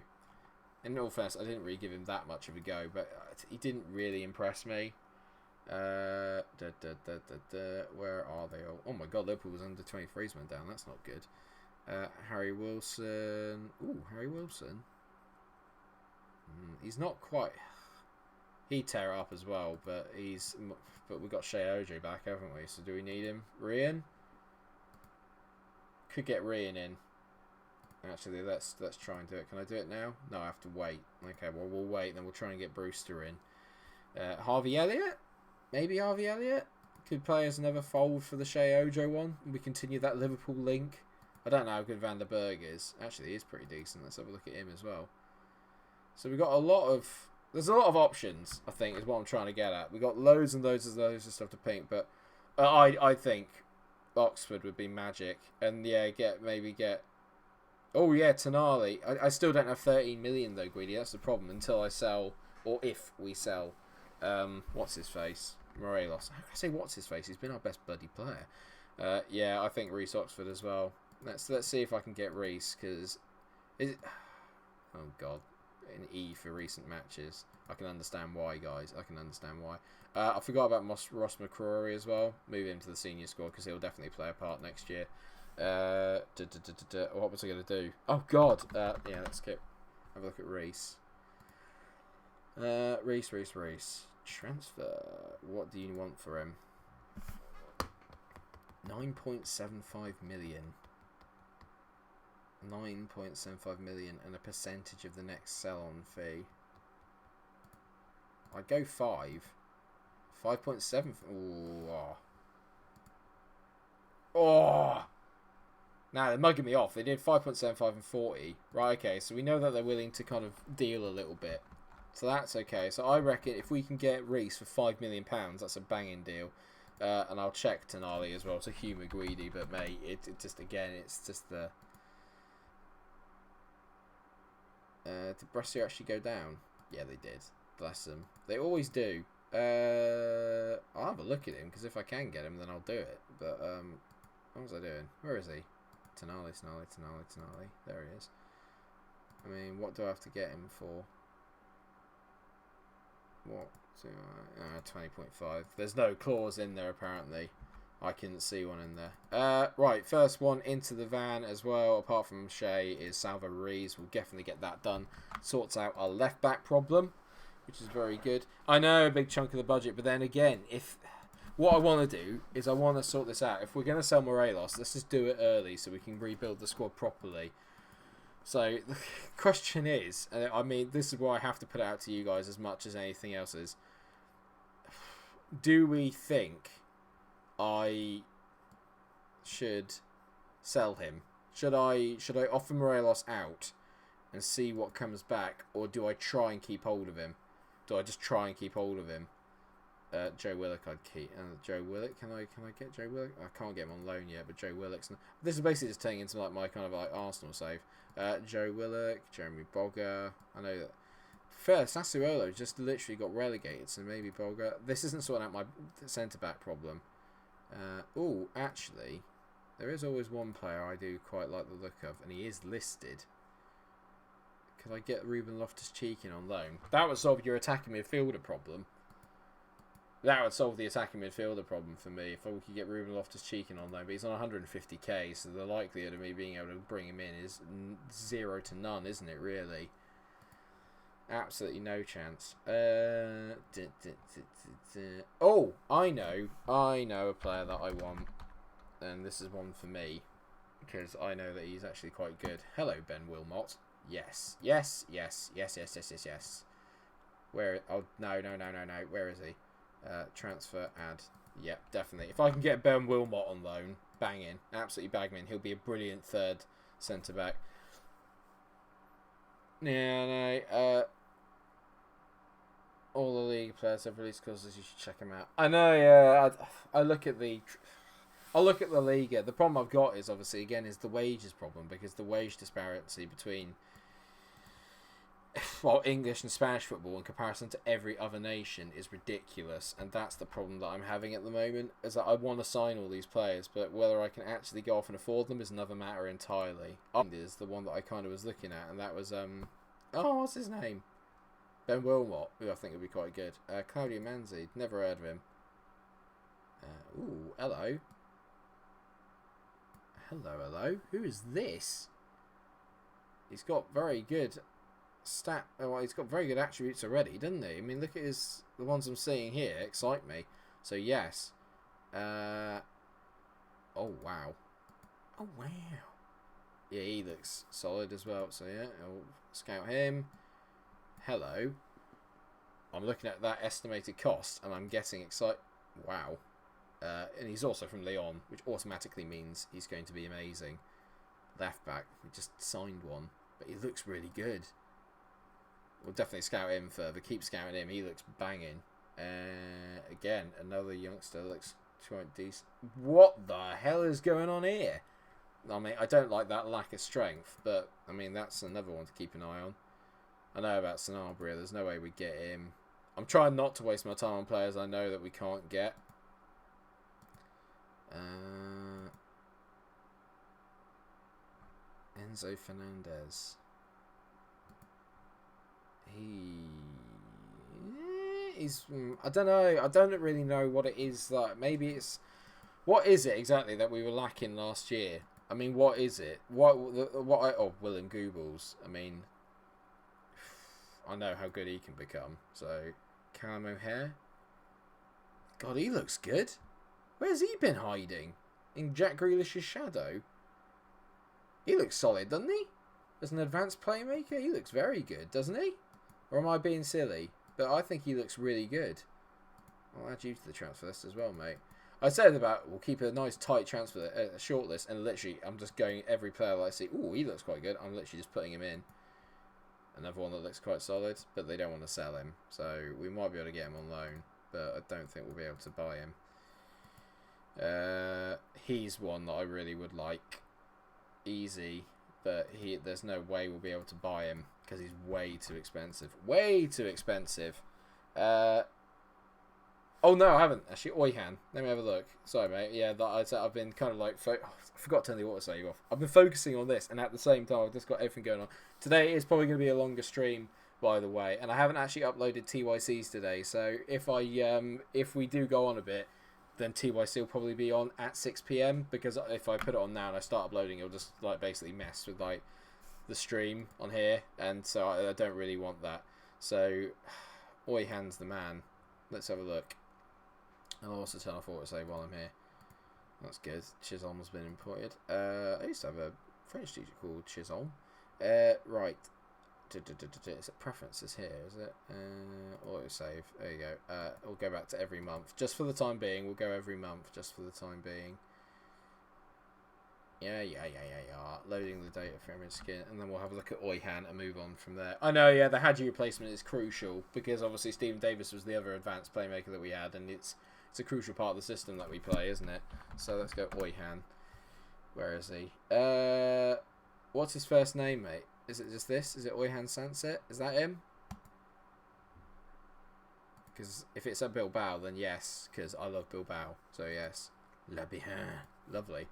In all fairness, I didn't really give him that much of a go, but he didn't really impress me. Where are they all? Oh my god, Liverpool's under 23s went down. That's not good. Harry Wilson. Ooh, Harry Wilson. He's not quite... He'd tear up as well, but we've got Shea Ojo back, haven't we? So do we need him? Rian? Could get Rian in. Actually, let's try and do it. Can I do it now? No, I have to wait. Okay, well, we'll wait, then we'll try and get Brewster in. Harvey Elliott? Maybe Harvey Elliott? Could play as another fold for the Shea Ojo one. We continue that Liverpool link. I don't know how good Van der Berg is. Actually, he is pretty decent. Let's have a look at him as well. So we've got a lot of... There's a lot of options, I think, is what I'm trying to get at. We've got loads and loads of stuff to pink, but I think Oxford would be magic. And yeah, maybe get... Oh yeah, Tonali. I still don't have 13 million though, Greedy. That's the problem. Until I sell, or if we sell, what's his face, Morelos. How can I say what's his face? He's been our best bloody player. Yeah, I think Reece Oxford as well. Let's see if I can get Reece, because oh god, an E for recent matches. I can understand why, guys. I can understand why. I forgot about Ross McCrory as well. Move him to the senior squad because he'll definitely play a part next year. What was I going to do? Oh god. Yeah, let's have a look at Reece. Reece. Transfer. What do you want for him? 9.75 million. 9.75 million and a percentage of the next sell-on fee. I'd go 5. 5.7. Oh. Now, they're mugging me off. They did 5.75 and 40. Right, okay, so we know that they're willing to kind of deal a little bit. So that's okay. So I reckon if we can get Reese for £5 million, that's a banging deal. And I'll check Tonali as well to humour Greedy, but mate, it just again, it's just the. Did Brescia actually go down? Yeah, they did. Bless them. They always do. I'll have a look at him because if I can get him, then I'll do it. But what was I doing? Where is he? Tonali. There he is. I mean, what do I have to get him for? What? 20.5. There's no clause in there apparently. I couldn't see one in there. Right, first one into the van as well, apart from Shea, is Salva Ruiz. We'll definitely get that done. Sorts out our left back problem, which is very good. I know a big chunk of the budget, but then again, if what I want to do is I want to sort this out. If we're going to sell Morelos, let's just do it early so we can rebuild the squad properly. So the question is, I mean, this is why I have to put it out to you guys as much as anything else is. Do we think I should sell him? Should I offer Morelos out and see what comes back, or do I try and keep hold of him? Do I just try and keep hold of him? Joe Willock I'd keep. Joe Willock, can I get Joe Willock? I can't get him on loan yet, but Joe Willock's. This is basically just turning into like my kind of like Arsenal save. Joe Willock, Jeremy Boga. I know that. First, Sassuolo just literally got relegated, so maybe Boga. This isn't sorting out my centre back problem. Oh, actually, there is always one player I do quite like the look of, and he is listed. Could I get Ruben Loftus-Cheek in on loan? That would solve your attacking midfielder problem. That would solve the attacking midfielder problem for me if we could get Ruben Loftus-Cheek in on loan. But he's on 150k, so the likelihood of me being able to bring him in is 0 to none, isn't it, really? Absolutely no chance. Oh, I know a player that I want. And this is one for me. Because I know that he's actually quite good. Hello, Ben Wilmot. Yes. Where? Oh, no. Where is he? Transfer, add. Yep, definitely. If I can get Ben Wilmot on loan, banging. Absolutely bang him. He'll be a brilliant third centre-back. Yeah, no. All the league players have released clauses. You should check them out. I know. Yeah, I look at the. I'll look at the Liga. The problem I've got is obviously again is the wages problem, because the wage disparity between English and Spanish football in comparison to every other nation is ridiculous, and that's the problem that I'm having at the moment. Is that I want to sign all these players, but whether I can actually go off and afford them is another matter entirely. Is the one that I kind of was looking at, and that was what's his name? Ben Wilmot, who I think would be quite good. Claudio Manzi, never heard of him. Hello. Hello. Who is this? He's got very good he's got very good attributes already, doesn't he? I mean, look at the ones I'm seeing here excite me. So yes. Oh wow. Yeah, he looks solid as well. So yeah, I'll scout him. Hello. I'm looking at that estimated cost and I'm getting excited. Wow. And he's also from Lyon, which automatically means he's going to be amazing. Left back, we just signed one, but he looks really good. We'll definitely scout him further. Keep scouting him. He looks banging. Again, another youngster looks quite decent. What the hell is going on here? I mean, I don't like that lack of strength, but I mean that's another one to keep an eye on. I know about Sanabria. There's no way we get him. I'm trying not to waste my time on players I know that we can't get. Enzo Fernandez. He's. I don't know. I don't really know what it is that. Maybe it's. What is it exactly that we were lacking last year? I mean, what is it? William Goebbels. I mean, I know how good he can become. So, Callum O'Hare. God, he looks good. Where's he been hiding? In Jack Grealish's shadow? He looks solid, doesn't he? As an advanced playmaker, he looks very good, doesn't he? Or am I being silly? But I think he looks really good. I'll add you to the transfer list as well, mate. I said about we'll keep a nice tight transfer shortlist, and literally I'm just going every player that I see. Oh, he looks quite good. I'm literally just putting him in. Another one that looks quite solid, but they don't want to sell him. So we might be able to get him on loan, but I don't think we'll be able to buy him. He's one that I really would like. Easy, but there's no way we'll be able to buy him because he's way too expensive. Way too expensive. Oh no, I haven't actually. Oyhan, let me have a look. Sorry, mate. Yeah, I've been kind of like I forgot to turn the autosave off. I've been focusing on this, and at the same time, I've just got everything going on. Today is probably going to be a longer stream, by the way, and I haven't actually uploaded TYCs today. So if we do go on a bit, then TYC will probably be on at 6 PM because if I put it on now and I start uploading, it'll just like basically mess with like the stream on here, and so I don't really want that. So Oyhan's the man. Let's have a look. I'll also turn off autosave while I'm here. That's good. Chisholm's been imported. I used to have a French teacher called Chisholm. Right. Is it preferences here? Is it? Autosave. There you go. We'll go back to every month. Just for the time being. We'll go every month. Just for the time being. Yeah. Loading the data for image skin. And then we'll have a look at Oyhan and move on from there. I know, yeah, the Hadji replacement is crucial. Because obviously Stephen Davis was the other advanced playmaker that we had. And it's a crucial part of the system that we play, isn't it? So let's go Oyhan. Where is he? What's his first name, mate? Is it just this? Is it Oyhan Sunset? Is that him? Because if it's at Bilbao, then yes. Because I love Bilbao. So yes. La bien. Lovely.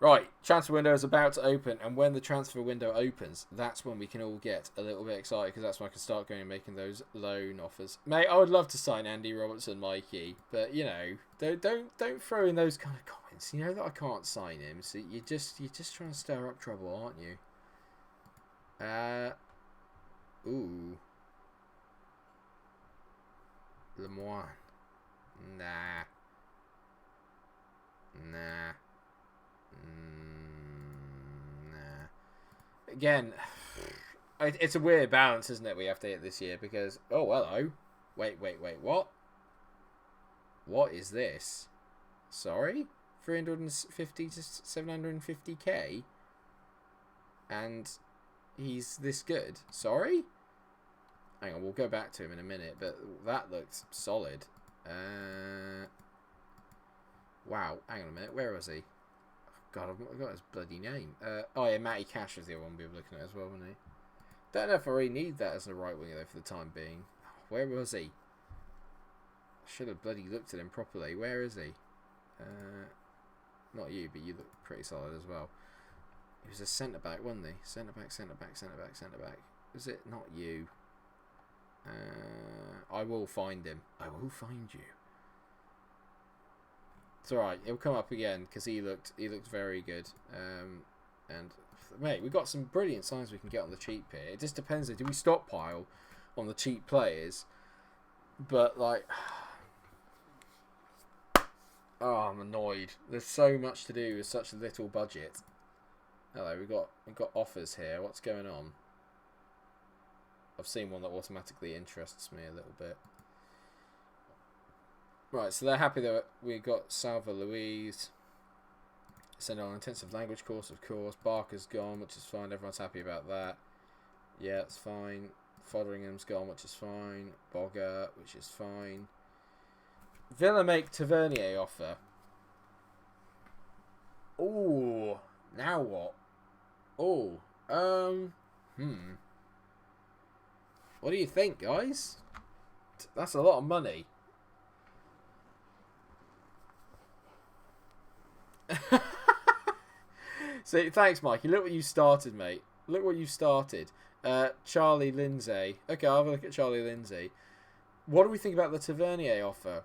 Right, transfer window is about to open, and when the transfer window opens, that's when we can all get a little bit excited, because that's when I can start going and making those loan offers. Mate, I would love to sign Andy Robertson, Mikey, but you know, don't throw in those kind of comments. You know that I can't sign him, so you're just trying to stir up trouble, aren't you? Ooh, Lemoine, nah. Again, it's a weird balance, isn't it, we have to hit this year, because, oh, hello. Wait, what? What is this? Sorry? 350 to 750k? And he's this good? Sorry? Hang on, we'll go back to him in a minute, but that looks solid. Wow, hang on a minute, where was he? God, I've got his bloody name. Oh yeah, Matty Cash was the other one we were looking at as well, wasn't he? Don't know if I really need that as a right winger though for the time being. Where was he? I should have bloody looked at him properly. Where is he? Not you, but you look pretty solid as well. He was a centre back, wasn't he? Centre back. Was it not you? I will find him. I will find you. It's alright, it'll come up again because he looked very good. And mate, we've got some brilliant signs we can get on the cheap here. It just depends. Do we stockpile on the cheap players? But like, oh, I'm annoyed. There's so much to do with such a little budget. Hello, we've got offers here. What's going on? I've seen one that automatically interests me a little bit. Right, so they're happy that we got Salva Louise. Send on an intensive language course, of course. Barker's gone, which is fine. Everyone's happy about that. Yeah, it's fine. Fotheringham's gone, which is fine. Bogger, which is fine. Villa make Tavernier offer. Ooh, now what? Oh, What do you think, guys? That's a lot of money. So thanks, Mikey. Look what you started, mate. Look what you started. Charlie Lindsay. Okay, I'll have a look at Charlie Lindsay. What do we think about the Tavernier offer?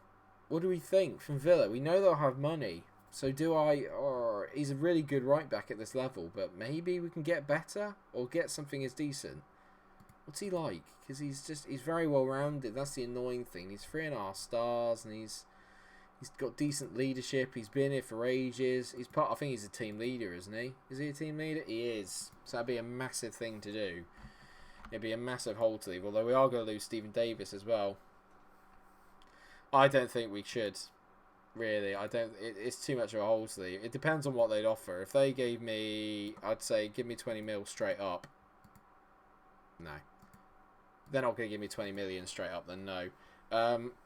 What do we think from Villa? We know they'll have money. So do I... Or he's a really good right back at this level, but maybe we can get better or get something as decent. What's he like? Because he's very well rounded. That's the annoying thing. He's 3.5 stars, and he's got decent leadership. He's been here for ages. I think he's a team leader, isn't he? Is he a team leader? He is. So that'd be a massive thing to do. It'd be a massive hole to leave. Although we are going to lose Stephen Davis as well. I don't think we should. Really, I don't. It's too much of a hole to leave. It depends on what they'd offer. If they gave me, I'd say, give me 20 mil straight up. No. They're not going to give me 20 million straight up then, no.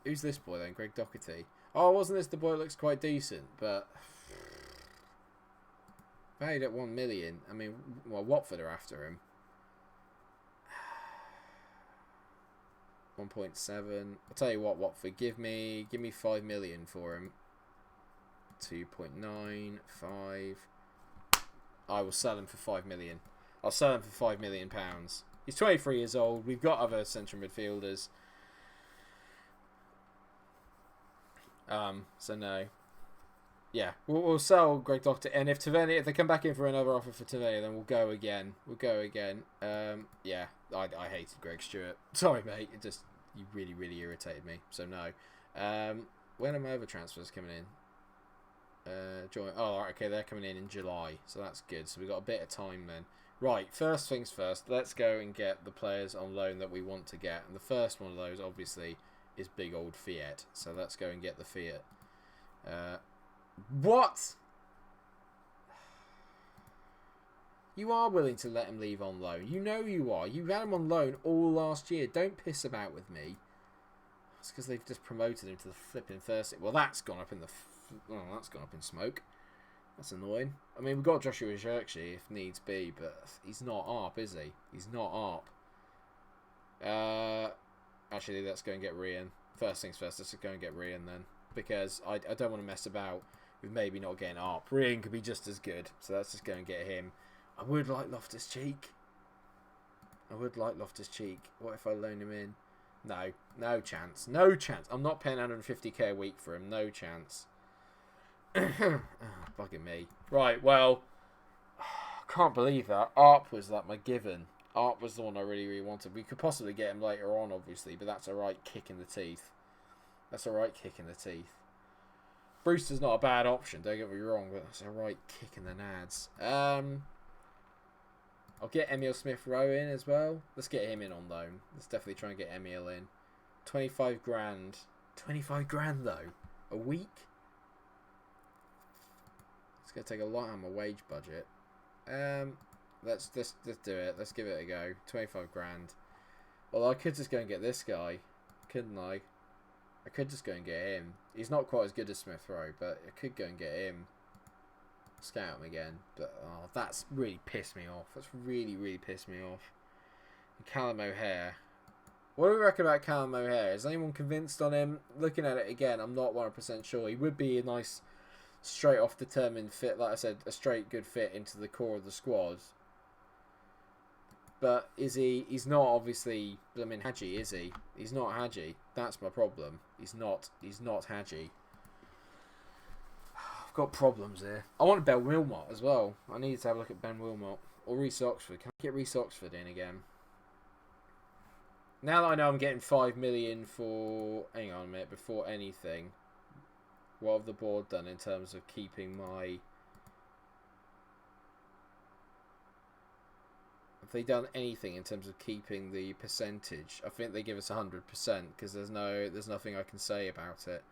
Who's this boy then? Greg Doherty. Oh, wasn't this the boy that looks quite decent? But valued at 1 million. I mean, well, Watford are after him. 1.7. I'll tell you what, Watford, give me 5 million for him. 2.95. I will sell him for 5 million. I'll sell him for 5 million pounds. He's 23 years old. We've got other central midfielders. So no. Yeah, we'll sell Greg Doherty, and if they come back in for another offer for Tavernier, then we'll go again. Yeah, I hated Greg Stewart. Sorry, mate. You really, really irritated me. So no. When are my other transfers coming in? Okay, they're coming in July, so that's good. So we've got a bit of time then. Right, first things first, let's go and get the players on loan that we want to get. And the first one of those, obviously, is big old Fiat. So let's go and get the Fiat. What? You are willing to let him leave on loan. You know you are. You had him on loan all last year. Don't piss about with me. It's because they've just promoted him to the flipping first. Well, that's gone up in that's gone up in smoke. That's annoying. I mean, we've got Joshua Xerxes if needs be, but he's not ARP, is he? He's not ARP. Actually, let's go and get Rian. First things first, let's go and get Rian then. Because I don't want to mess about with maybe not getting ARP. Rian could be just as good, so let's just go and get him. I would like Loftus-Cheek. What if I loan him in? No chance. No chance. I'm not paying 150k a week for him. No chance. Bugging me. Right, well, I can't believe that. ARP was like my given. ARP was the one I really, really wanted. We could possibly get him later on, obviously, but that's a right kick in the teeth. Brewster's not a bad option, don't get me wrong, but that's a right kick in the nads. I'll get Emil Smith-Rowe in as well. Let's get him in on loan. Let's definitely try and get Emil in. 25 grand. 25 grand, though. A week? It's going to take a lot out of my wage budget. Let's do it. Let's give it a go. 25 grand. Well, I could just go and get this guy. Couldn't I? I could just go and get him. He's not quite as good as Smith-Rowe, but I could go and get him. Scout him again. But, oh, that's really pissed me off. That's really, really pissed me off. And Callum O'Hare. What do we reckon about Callum O'Hare? Is anyone convinced on him? Looking at it again, I'm not 100% sure. He would be a nice, straight off determined fit. Like I said, a straight good fit into the core of the squad. But is he? He's not obviously. I mean, Hadji, is he? He's not Hadji. That's my problem. He's not Hadji. I've got problems here. I want Ben Wilmot as well. I need to have a look at Ben Wilmot or Reece Oxford. Can I get Reece Oxford in again? Now that I know I'm getting 5 million for... Hang on a minute, before anything. What have the board done in terms of keeping my... Have they done anything in terms of keeping the percentage? I think they give us 100% because there's nothing I can say about it.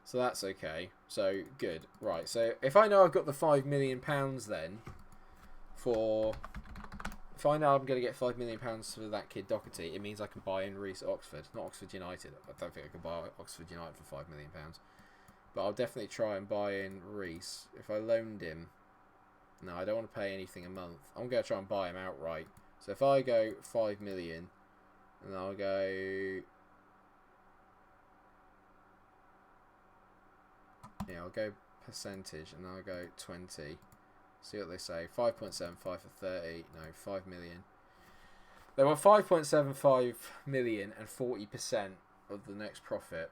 So that's okay. So, good. Right, so if I know I've got the £5 million then for... If I know I'm going to get £5 million for that kid Doherty, it means I can buy in Reece Oxford, not Oxford United. I don't think I can buy Oxford United for £5 million. But I'll definitely try and buy in Reece. If I loaned him... No, I don't want to pay anything a month. I'm going to try and buy him outright. So if I go 5 million, and I'll go... Yeah, I'll go percentage, and I'll go 20. See what they say. 5.75 for 30. No, 5 million. They want 5.75 million and 40% of the next profit.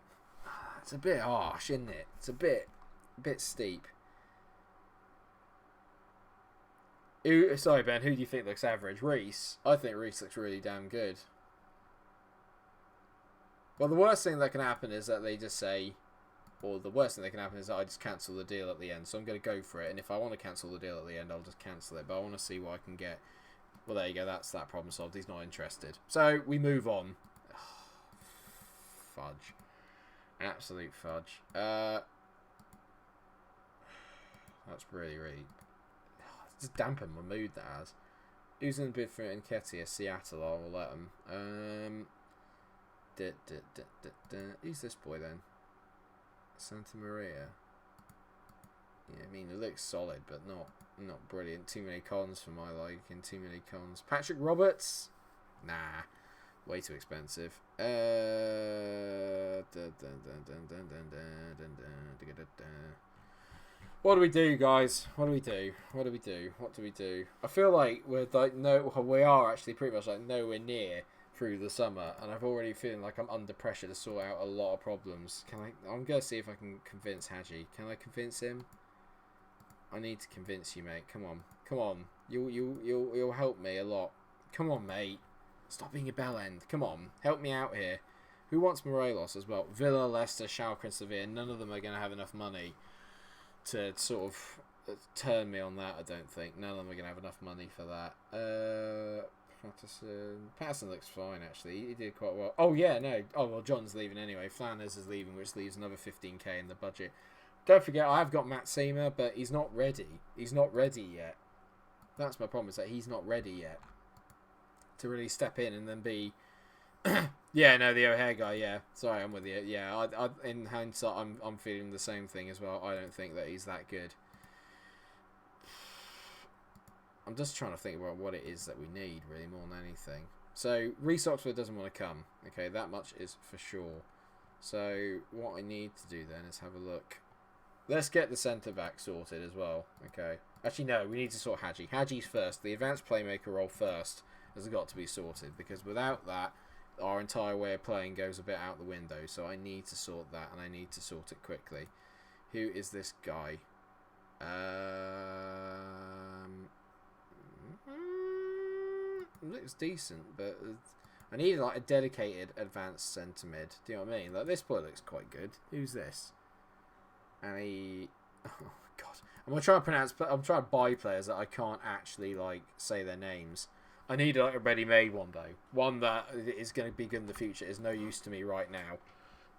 It's a bit harsh, isn't it? It's a bit steep. Sorry, Ben. Who do you think looks average? Reece. I think Reece looks really damn good. Well, the worst thing that can happen is that they just say... Or the worst thing that can happen is that I just cancel the deal at the end. So I'm going to go for it. And if I want to cancel the deal at the end, I'll just cancel it. But I want to see what I can get. Well, there you go. That's that problem solved. He's not interested. So we move on. Fudge. Absolute fudge. That's really, really... It's just dampened my mood, that has. Who's in the bid for Nketiah? Seattle. I will let them. Who's this boy then? Santa Maria. Yeah, I mean it looks solid, but not brilliant. Too many cons for my liking. Too many cons. Patrick Roberts. Nah, way too expensive. What do we do, guys? What do we do? What do we do? What do we do? I feel like we are actually pretty much like nowhere near through the summer, and I'm already feeling like I'm under pressure to sort out a lot of problems. I'm gonna see if I can convince Hadji. Can I convince him? I need to convince you, mate. Come on. You'll help me a lot. Come on, mate. Stop being a bell end. Come on, help me out here. Who wants Morelos as well? Villa, Leicester, Schalke, and Sevilla. None of them are gonna have enough money to sort of turn me on that. I don't think. None of them are gonna have enough money for that. Patterson looks fine, actually. He did quite well. Oh, yeah, no. Oh, well, John's leaving anyway. Flanners is leaving, which leaves another 15k in the budget. Don't forget, I've got Matt Seamer, but he's not ready. He's not ready yet. That's my problem, is that he's not ready yet to really step in and then be... yeah, no, the O'Hare guy, yeah. Sorry, I'm with you. Yeah, in hindsight, I'm feeling the same thing as well. I don't think that he's that good. I'm just trying to think about what it is that we need, really, more than anything. So, Reece Oxford doesn't want to come. Okay, that much is for sure. So, what I need to do then is have a look. Let's get the centre-back sorted as well. Okay. Actually, no, we need to sort Hadji. Hadji's first. The advanced playmaker role first has got to be sorted, because without that, our entire way of playing goes a bit out the window. So, I need to sort that, and I need to sort it quickly. Who is this guy? Looks decent, but I need like a dedicated advanced centre mid. Do you know what I mean? Like this boy looks quite good. Who's this? And he, oh god, I'm trying to buy players that I can't actually like say their names. I need like a ready-made one though, one that is going to be good in the future. Is no use to me right now.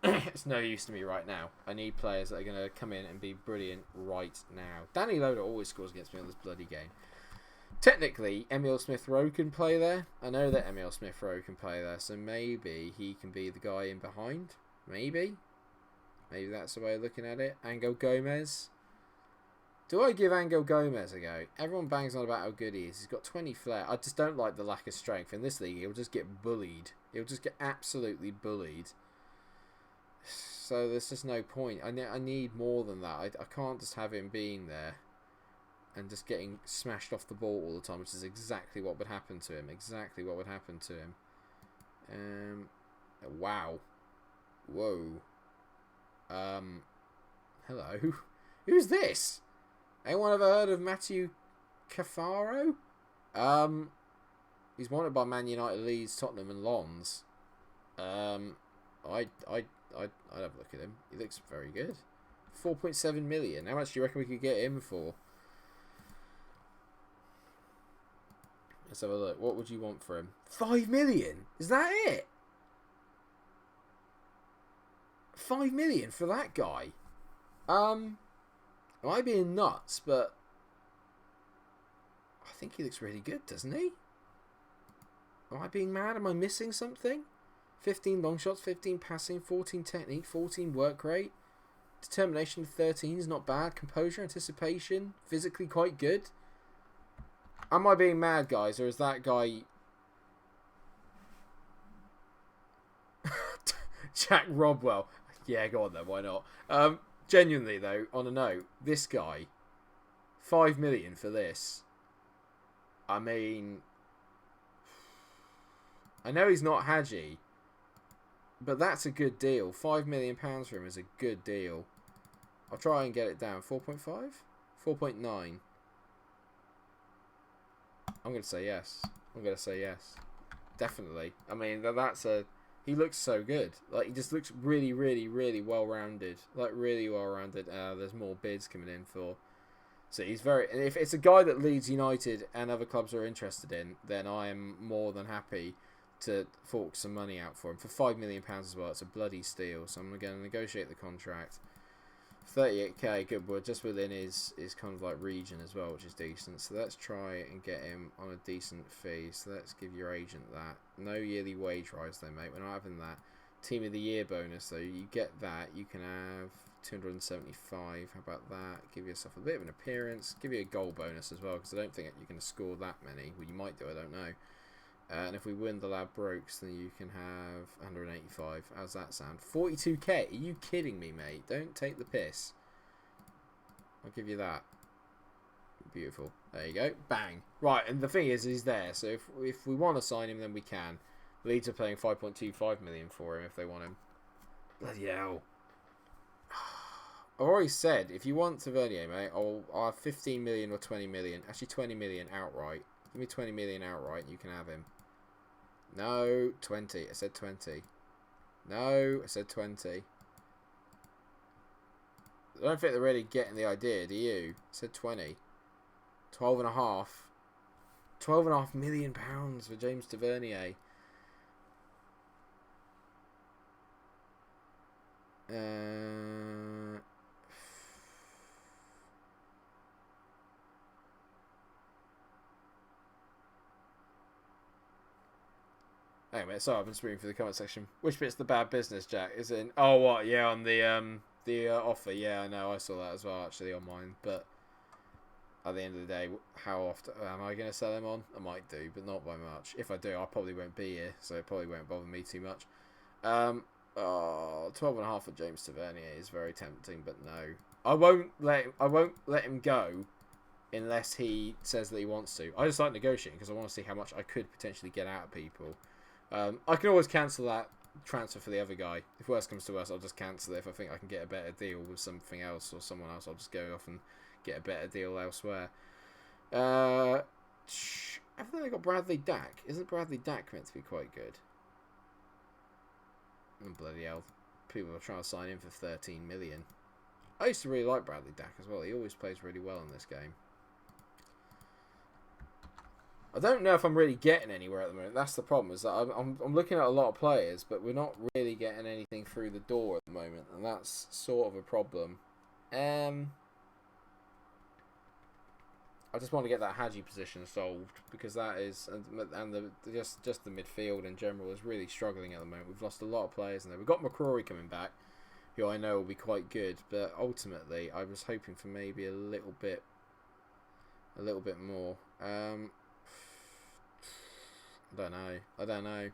It's no use to me right now. I need players that are going to come in and be brilliant right now. Danny Loader always scores against me on this bloody game. Technically, Emile Smith-Rowe can play there. I know that Emile Smith-Rowe can play there, so maybe he can be the guy in behind. Maybe that's the way of looking at it. Angel Gomez. Do I give Angel Gomez a go? Everyone bangs on about how good he is. He's got 20 flair. I just don't like the lack of strength. In this league, he'll just get bullied. He'll just get absolutely bullied. So there's just no point. I need more than that. I can't just have him being there and just getting smashed off the ball all the time, which is exactly what would happen to him. Exactly what would happen to him. Wow. Whoa. Hello. Who's this? Anyone ever heard of Matthew Cafaro? He's wanted by Man United, Leeds, Tottenham, and Lons. I'd have a look at him. He looks very good. 4.7 million. How much do you reckon we could get him for? Let's have a look. What would you want for him? 5 million? Is that it? 5 million for that guy? Am I being nuts? But I think he looks really good, doesn't he? Am I being mad? Am I missing something? 15 long shots, 15 passing, 14 technique, 14 work rate. Determination 13 is not bad. Composure, anticipation, physically quite good. Am I being mad, guys, or is that guy... Jack Robwell. Yeah, go on then, why not? Genuinely, though, on a note, this guy, 5 million for this. I mean... I know he's not Hadji, but that's a good deal. £5 million for him is a good deal. I'll try and get it down. 4.5? 4.9. I'm going to say yes. Definitely. I mean, that's a... He looks so good. Like, he just looks really, really, really well-rounded. Like, really well-rounded. There's more bids coming in for... So he's very... If it's a guy that Leeds United and other clubs are interested in, then I am more than happy to fork some money out for him. For £5 million as well, it's a bloody steal. So I'm going to negotiate the contract 38k, good. We're just within his kind of like region as well, which is decent. So let's try and get him on a decent fee. So let's give your agent that. No yearly wage rise though, mate. We're not having that. Team of the year bonus though. You get that. You can have 275. How about that? Give yourself a bit of an appearance. Give you a goal bonus as well, because I don't think you're going to score that many. Well, you might do. I don't know. And if we win the Ladbrokes, then you can have 185. How's that sound? 42k? Are you kidding me, mate? Don't take the piss. I'll give you that. Beautiful. There you go. Bang. Right, and the thing is, he's there. So if we want to sign him, then we can. Leeds are paying 5.25 million for him if they want him. Bloody hell. I've already said, if you want Tavernier, mate, I'll have 15 million or 20 million. Actually, 20 million outright. Give me 20 million outright and you can have him. No, 20. I said 20. No, I said 20. I don't think they're really getting the idea, do you? I said 20. 12 and a half. 12.5 million pounds for James Tavernier. Anyway, sorry, I've been screaming through the comment section. Which bit's the bad business, Jack? Is it? Oh, what? Yeah, on the offer. Yeah, I know. I saw that as well, actually, on mine. But at the end of the day, how often am I going to sell him on? I might do, but not by much. If I do, I probably won't be here, so it probably won't bother me too much. 12.5 for James Tavernier is very tempting, but no, I won't let him go unless he says that he wants to. I just like negotiating because I want to see how much I could potentially get out of people. I can always cancel that transfer for the other guy. If worse comes to worse, I'll just cancel it. If I think I can get a better deal with something else or someone else, I'll just go off and get a better deal elsewhere. Haven't they got Bradley Dack? Isn't Bradley Dack meant to be quite good? Oh, bloody hell. People are trying to sign him for 13 million. I used to really like Bradley Dack as well. He always plays really well in this game. I don't know if I'm really getting anywhere at the moment. That's the problem, is that I'm looking at a lot of players, but we're not really getting anything through the door at the moment, and that's sort of a problem. I just want to get that Hadji position solved, because that is, and just the midfield in general is really struggling at the moment. We've lost a lot of players in there. We've got Mccrory coming back, who I know will be quite good, but ultimately I was hoping for maybe a little bit more. I don't know.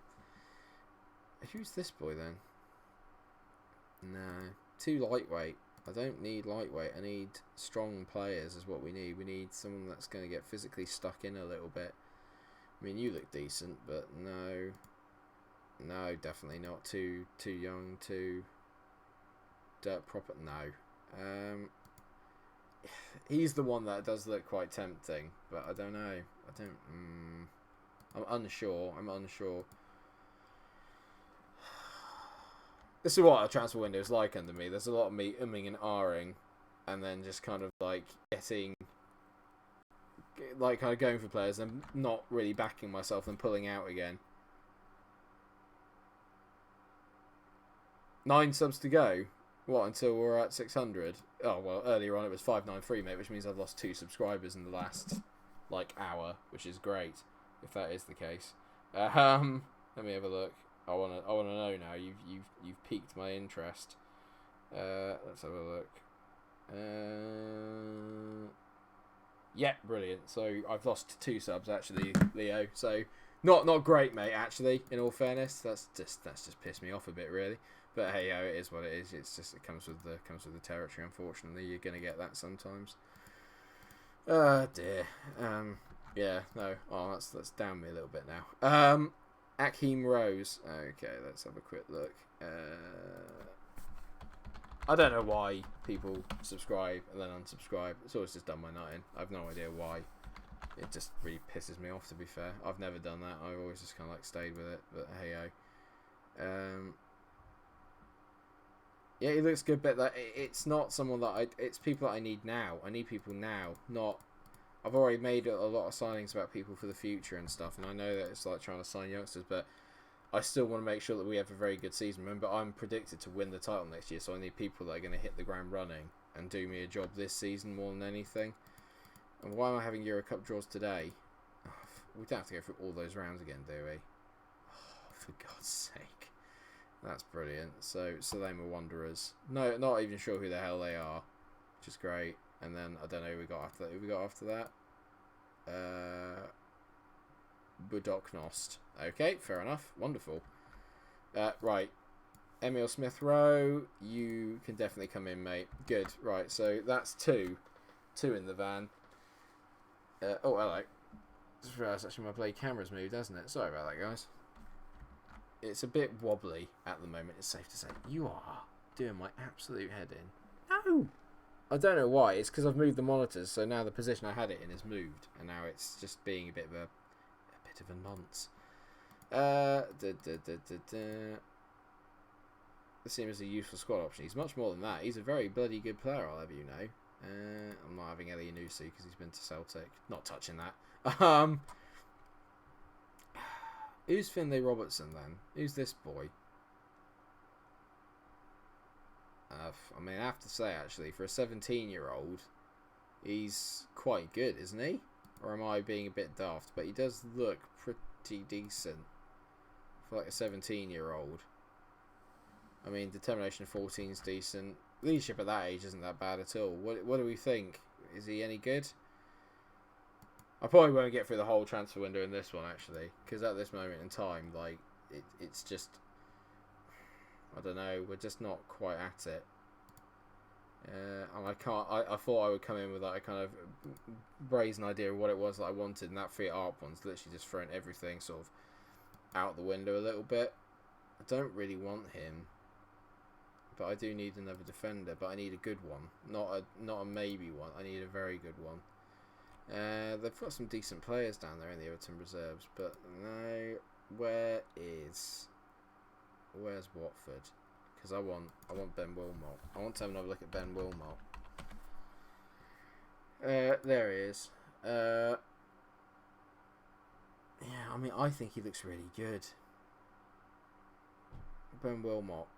Who's this boy then? No, too lightweight. I don't need lightweight. I need strong players is what we need. We need someone that's going to get physically stuck in a little bit. I mean, you look decent, but no, definitely not. Too young, too dirt proper. No. He's the one that does look quite tempting, but I don't know. I'm unsure. This is what a transfer window is like under me. There's a lot of me umming and ahhing, and then just kind of like going for players and not really backing myself and pulling out again. 9 subs to go. What, until we're at 600? Oh, well, earlier on it was 593, mate, which means I've lost 2 subscribers in the last, hour, which is great, if that is the case. Let me have a look. I wanna know now. You've piqued my interest. Let's have a look. Yeah, brilliant. So I've lost 2 subs actually, Leo. So not great, mate. Actually, in all fairness, that's just pissed me off a bit, really. But hey, it is what it is. It's just it comes with the territory. Unfortunately, you're gonna get that sometimes. Oh dear. Yeah, no. Oh, that's down me a little bit now. Akeem Rose. Okay, let's have a quick look. I don't know why people subscribe and then unsubscribe. It's always just done my nutting. I've no idea why. It just really pisses me off, to be fair. I've never done that. I've always just kind of stayed with it. But hey-o. Yeah, he looks good, but it's not someone that it's people that I need now. I need people now, not... I've already made a lot of signings about people for the future and stuff, and I know that it's like trying to sign youngsters, but I still want to make sure that we have a very good season. Remember, I'm predicted to win the title next year, so I need people that are going to hit the ground running. and do me a job this season more than anything. And why am I having Euro Cup draws today? Oh, we don't have to go through all those rounds again, do we? Oh, for God's sake. That's brilliant. So Salema Wanderers. No, not even sure who the hell they are, which is great. And then, I don't know who we got after that. Who we got after that? Budoknost. Okay, fair enough. Wonderful. Right. Emil Smith-Rowe, you can definitely come in, mate. Good. Right, so that's two. Two in the van. Oh, hello. Just realised actually my play camera's moved, hasn't it? Sorry about that, guys. It's a bit wobbly at the moment, it's safe to say. You are doing my absolute head in. No! I don't know why. It's because I've moved the monitors, so now the position I had it in is moved, and now it's just being a bit of a nonce. This seems a useful squad option. He's much more than that. He's a very bloody good player, I'll have you know. I'm not having Elianusi because he's been to Celtic. Not touching that. Who's Finlay Robertson then? Who's this boy? I mean, I have to say, actually, for a 17-year-old, he's quite good, isn't he? Or am I being a bit daft? But he does look pretty decent for like a 17-year-old. I mean, determination of 14 is decent. Leadership at that age isn't that bad at all. What do we think? Is he any good? I probably won't get through the whole transfer window in this one, actually, because at this moment in time, like, it's just, I don't know, we're just not quite at it. And I thought I would come in with like a kind of brazen idea of what it was that I wanted, and that free art one's literally just thrown everything sort of out the window a little bit. I don't really want him, but I do need another defender. But I need a good one, not a maybe one. I need a very good one. They've got some decent players down there in the Everton reserves, but no. Where's Watford? Because I want Ben Wilmot. I want to have another look at Ben Wilmot. There he is. Yeah, I mean, I think he looks really good. Ben Wilmot.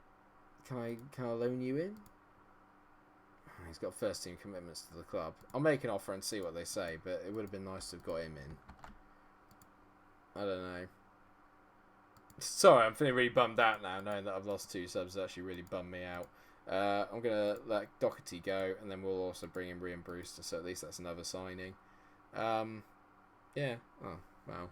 Can I loan you in? He's got first team commitments to the club. I'll make an offer and see what they say, but it would have been nice to have got him in. I don't know. Sorry, I'm feeling really bummed out now, knowing that I've lost 2 subs. That actually really bummed me out. I'm going to let Doherty go, and then we'll also bring in Brian Brewster, so at least that's another signing. Yeah. Oh, wow.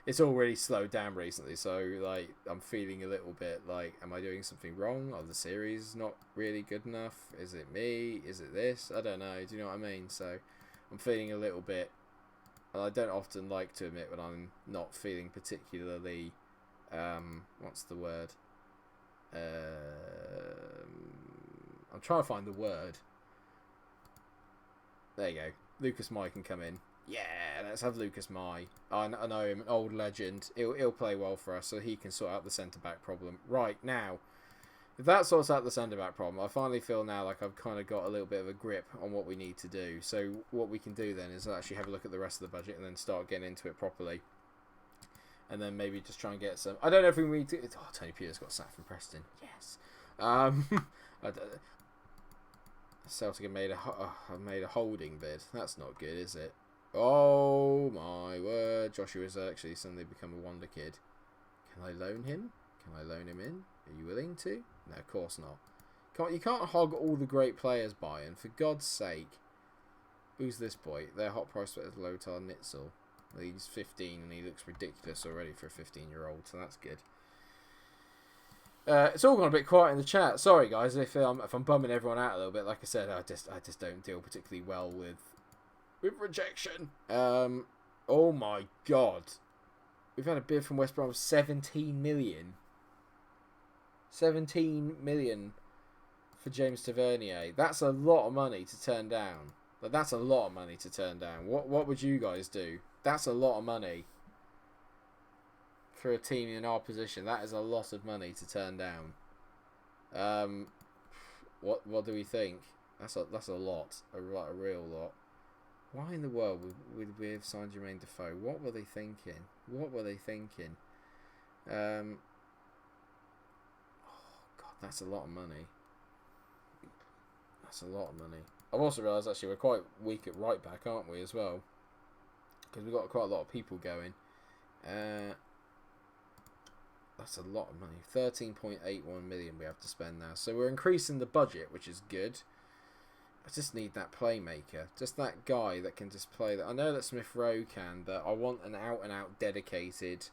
It's all really slowed down recently, so like I'm feeling a little bit like, am I doing something wrong? Are the series not really good enough? Is it me? Is it this? I don't know. Do you know what I mean? So I'm feeling a little bit, and I don't often like to admit when I'm not feeling particularly, what's the word? I'm trying to find the word. There you go. Lucas Mai can come in. Yeah, let's have Lucas Mai. I know him, an old legend. He'll play well for us, so he can sort out the centre-back problem. Right, now, if that sorts out the centre-back problem, I finally feel now like I've kind of got a little bit of a grip on what we need to do. So what we can do then is actually have a look at the rest of the budget and then start getting into it properly. And then maybe just try and get some... I don't know if we need to... Oh, Tony Peters got sacked from Preston. Yes. Celtic have made a holding bid. That's not good, is it? Oh my word. Joshua's actually suddenly become a wonder kid. Can I loan him? Can I loan him in? Are you willing to? No, of course not. You can't hog all the great players, Bayern, for God's sake. Who's this boy? Their hot prospect is Lothar Nitzel. He's 15 and he looks ridiculous already for a 15-year-old, so that's good. It's all gone a bit quiet in the chat. Sorry, guys, if I'm bumming everyone out a little bit. Like I said, I just don't deal particularly well with rejection. Oh my God, we've had a bid from West Brom of 17 million. 17 million for James Tavernier. That's a lot of money to turn down. But that's a lot of money to turn down. What would you guys do? That's a lot of money for a team in our position. That is a lot of money to turn down. What do we think? That's a lot, a real lot. Why in the world would we have signed Jermaine Defoe? What were they thinking? Oh God, that's a lot of money. That's a lot of money. I've also realised actually we're quite weak at right back, aren't we, as well? Because we've got quite a lot of people going. That's a lot of money. 13.81 million we have to spend now. So we're increasing the budget, which is good. I just need that playmaker. Just that guy that can just play that. I know that Smith Rowe can, but I want an out-and-out dedicated...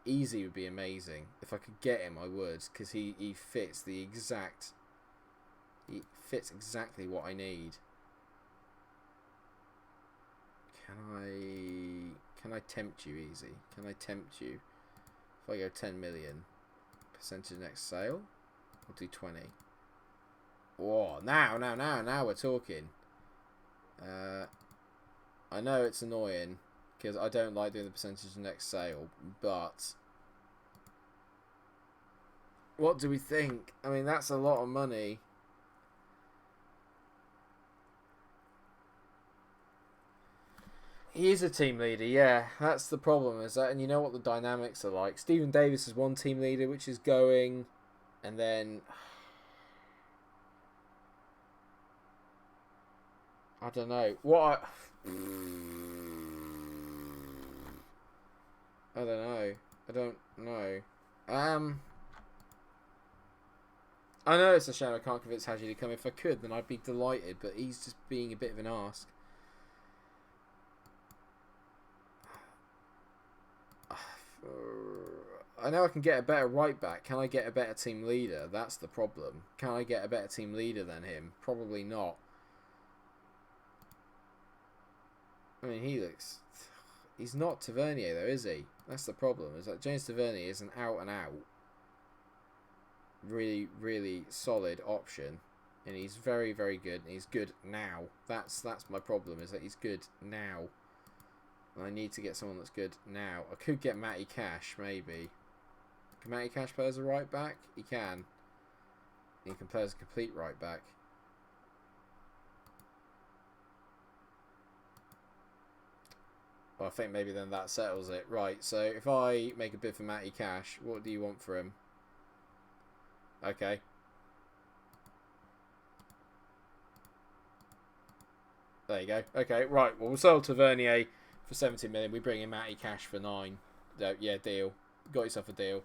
Easy would be amazing. If I could get him, I would. Because he fits the exact... He fits exactly what I need. Can I tempt you, Easy? Can I tempt you? If I go 10 million, percentage next sale, I'll do 20. Oh, now we're talking. I know it's annoying because I don't like doing the percentage next sale, but what do we think? I mean, that's a lot of money. He is a team leader, yeah. That's the problem, is that, and you know what the dynamics are like. Stephen Davis is one team leader, which is going, and then I don't know what. I don't know. I don't know. I know it's a shame I can't convince Haji to come. If I could, then I'd be delighted. But he's just being a bit of an arse. I know I can get a better right back. Can I get a better team leader? That's the problem. Can I get a better team leader than him? Probably not. I mean, he looks... He's not Tavernier, though, is he? That's the problem. Is that James Tavernier is an out-and-out, really, really solid option. And he's very, very good. And he's good now. That's my problem, is that he's good now. And I need to get someone that's good now. I could get Matty Cash, maybe. Can Matty Cash play as a right back? He can. He can play as a complete right back. Well, I think maybe then that settles it. Right, so if I make a bid for Matty Cash, what do you want for him? Okay. There you go. Okay, right. Well, we'll sell Tavernier for 70 million. We bring in Matty Cash for 9. Yeah, deal. Got yourself a deal.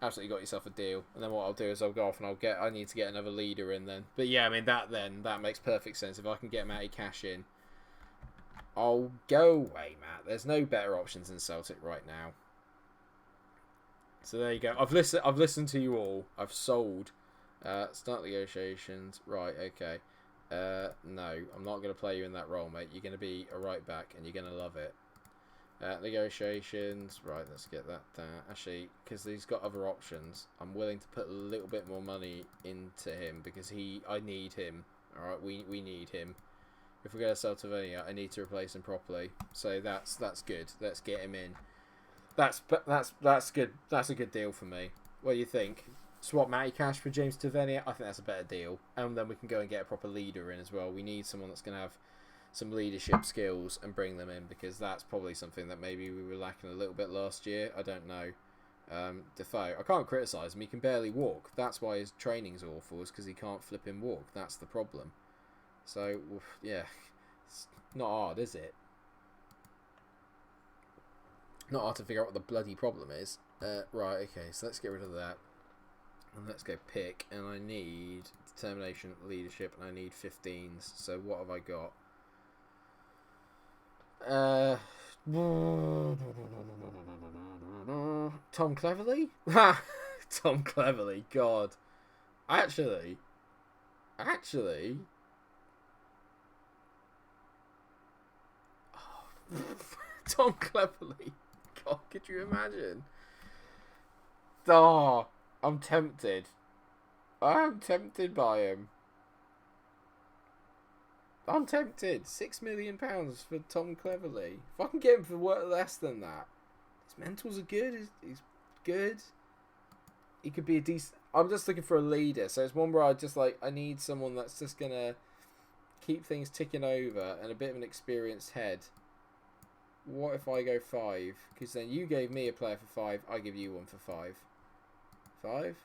Absolutely got yourself a deal. And then what I'll do is I'll go off and I need to get another leader in then. But yeah, I mean, that makes perfect sense. If I can get Matty Cash in, I'll go away, Matt. There's no better options than Celtic right now. So there you go. I've listened to you all. I've sold. Start negotiations. Right, okay. No, I'm not going to play you in that role, mate. You're going to be a right back and you're going to love it. Negotiations. Right, let's get that down. Actually, because he's got other options, I'm willing to put a little bit more money into him because I need him. Alright, we need him. If we're going to sell Tavernier, I need to replace him properly. So that's good. Let's get him in. That's good. That's a good deal for me. What do you think? Swap Matty Cash for James Tavernier? I think that's a better deal. And then we can go and get a proper leader in as well. We need someone that's going to have some leadership skills and bring them in because that's probably something that maybe we were lacking a little bit last year. I don't know. Defoe, I can't criticise him. He can barely walk. That's why his training's awful, is because he can't flip and walk. That's the problem. So, yeah, it's not hard, is it? Not hard to figure out what the bloody problem is. Right, okay, so let's get rid of that. And let's go pick. And I need determination, leadership, and I need 15s. So what have I got? Tom Cleverley? Tom Cleverley, God. Actually... Tom Cleverley. God, could you imagine? Oh, I'm tempted. I'm tempted by him. I'm tempted. £6 million for Tom Cleverley. If I can get him for less than that, his mentals are good. He's good. He could be a decent... I'm just looking for a leader. So it's one where I need someone that's just going to keep things ticking over and a bit of an experienced head. What if I go 5? Because then you gave me a player for 5. I give you one for 5. 5?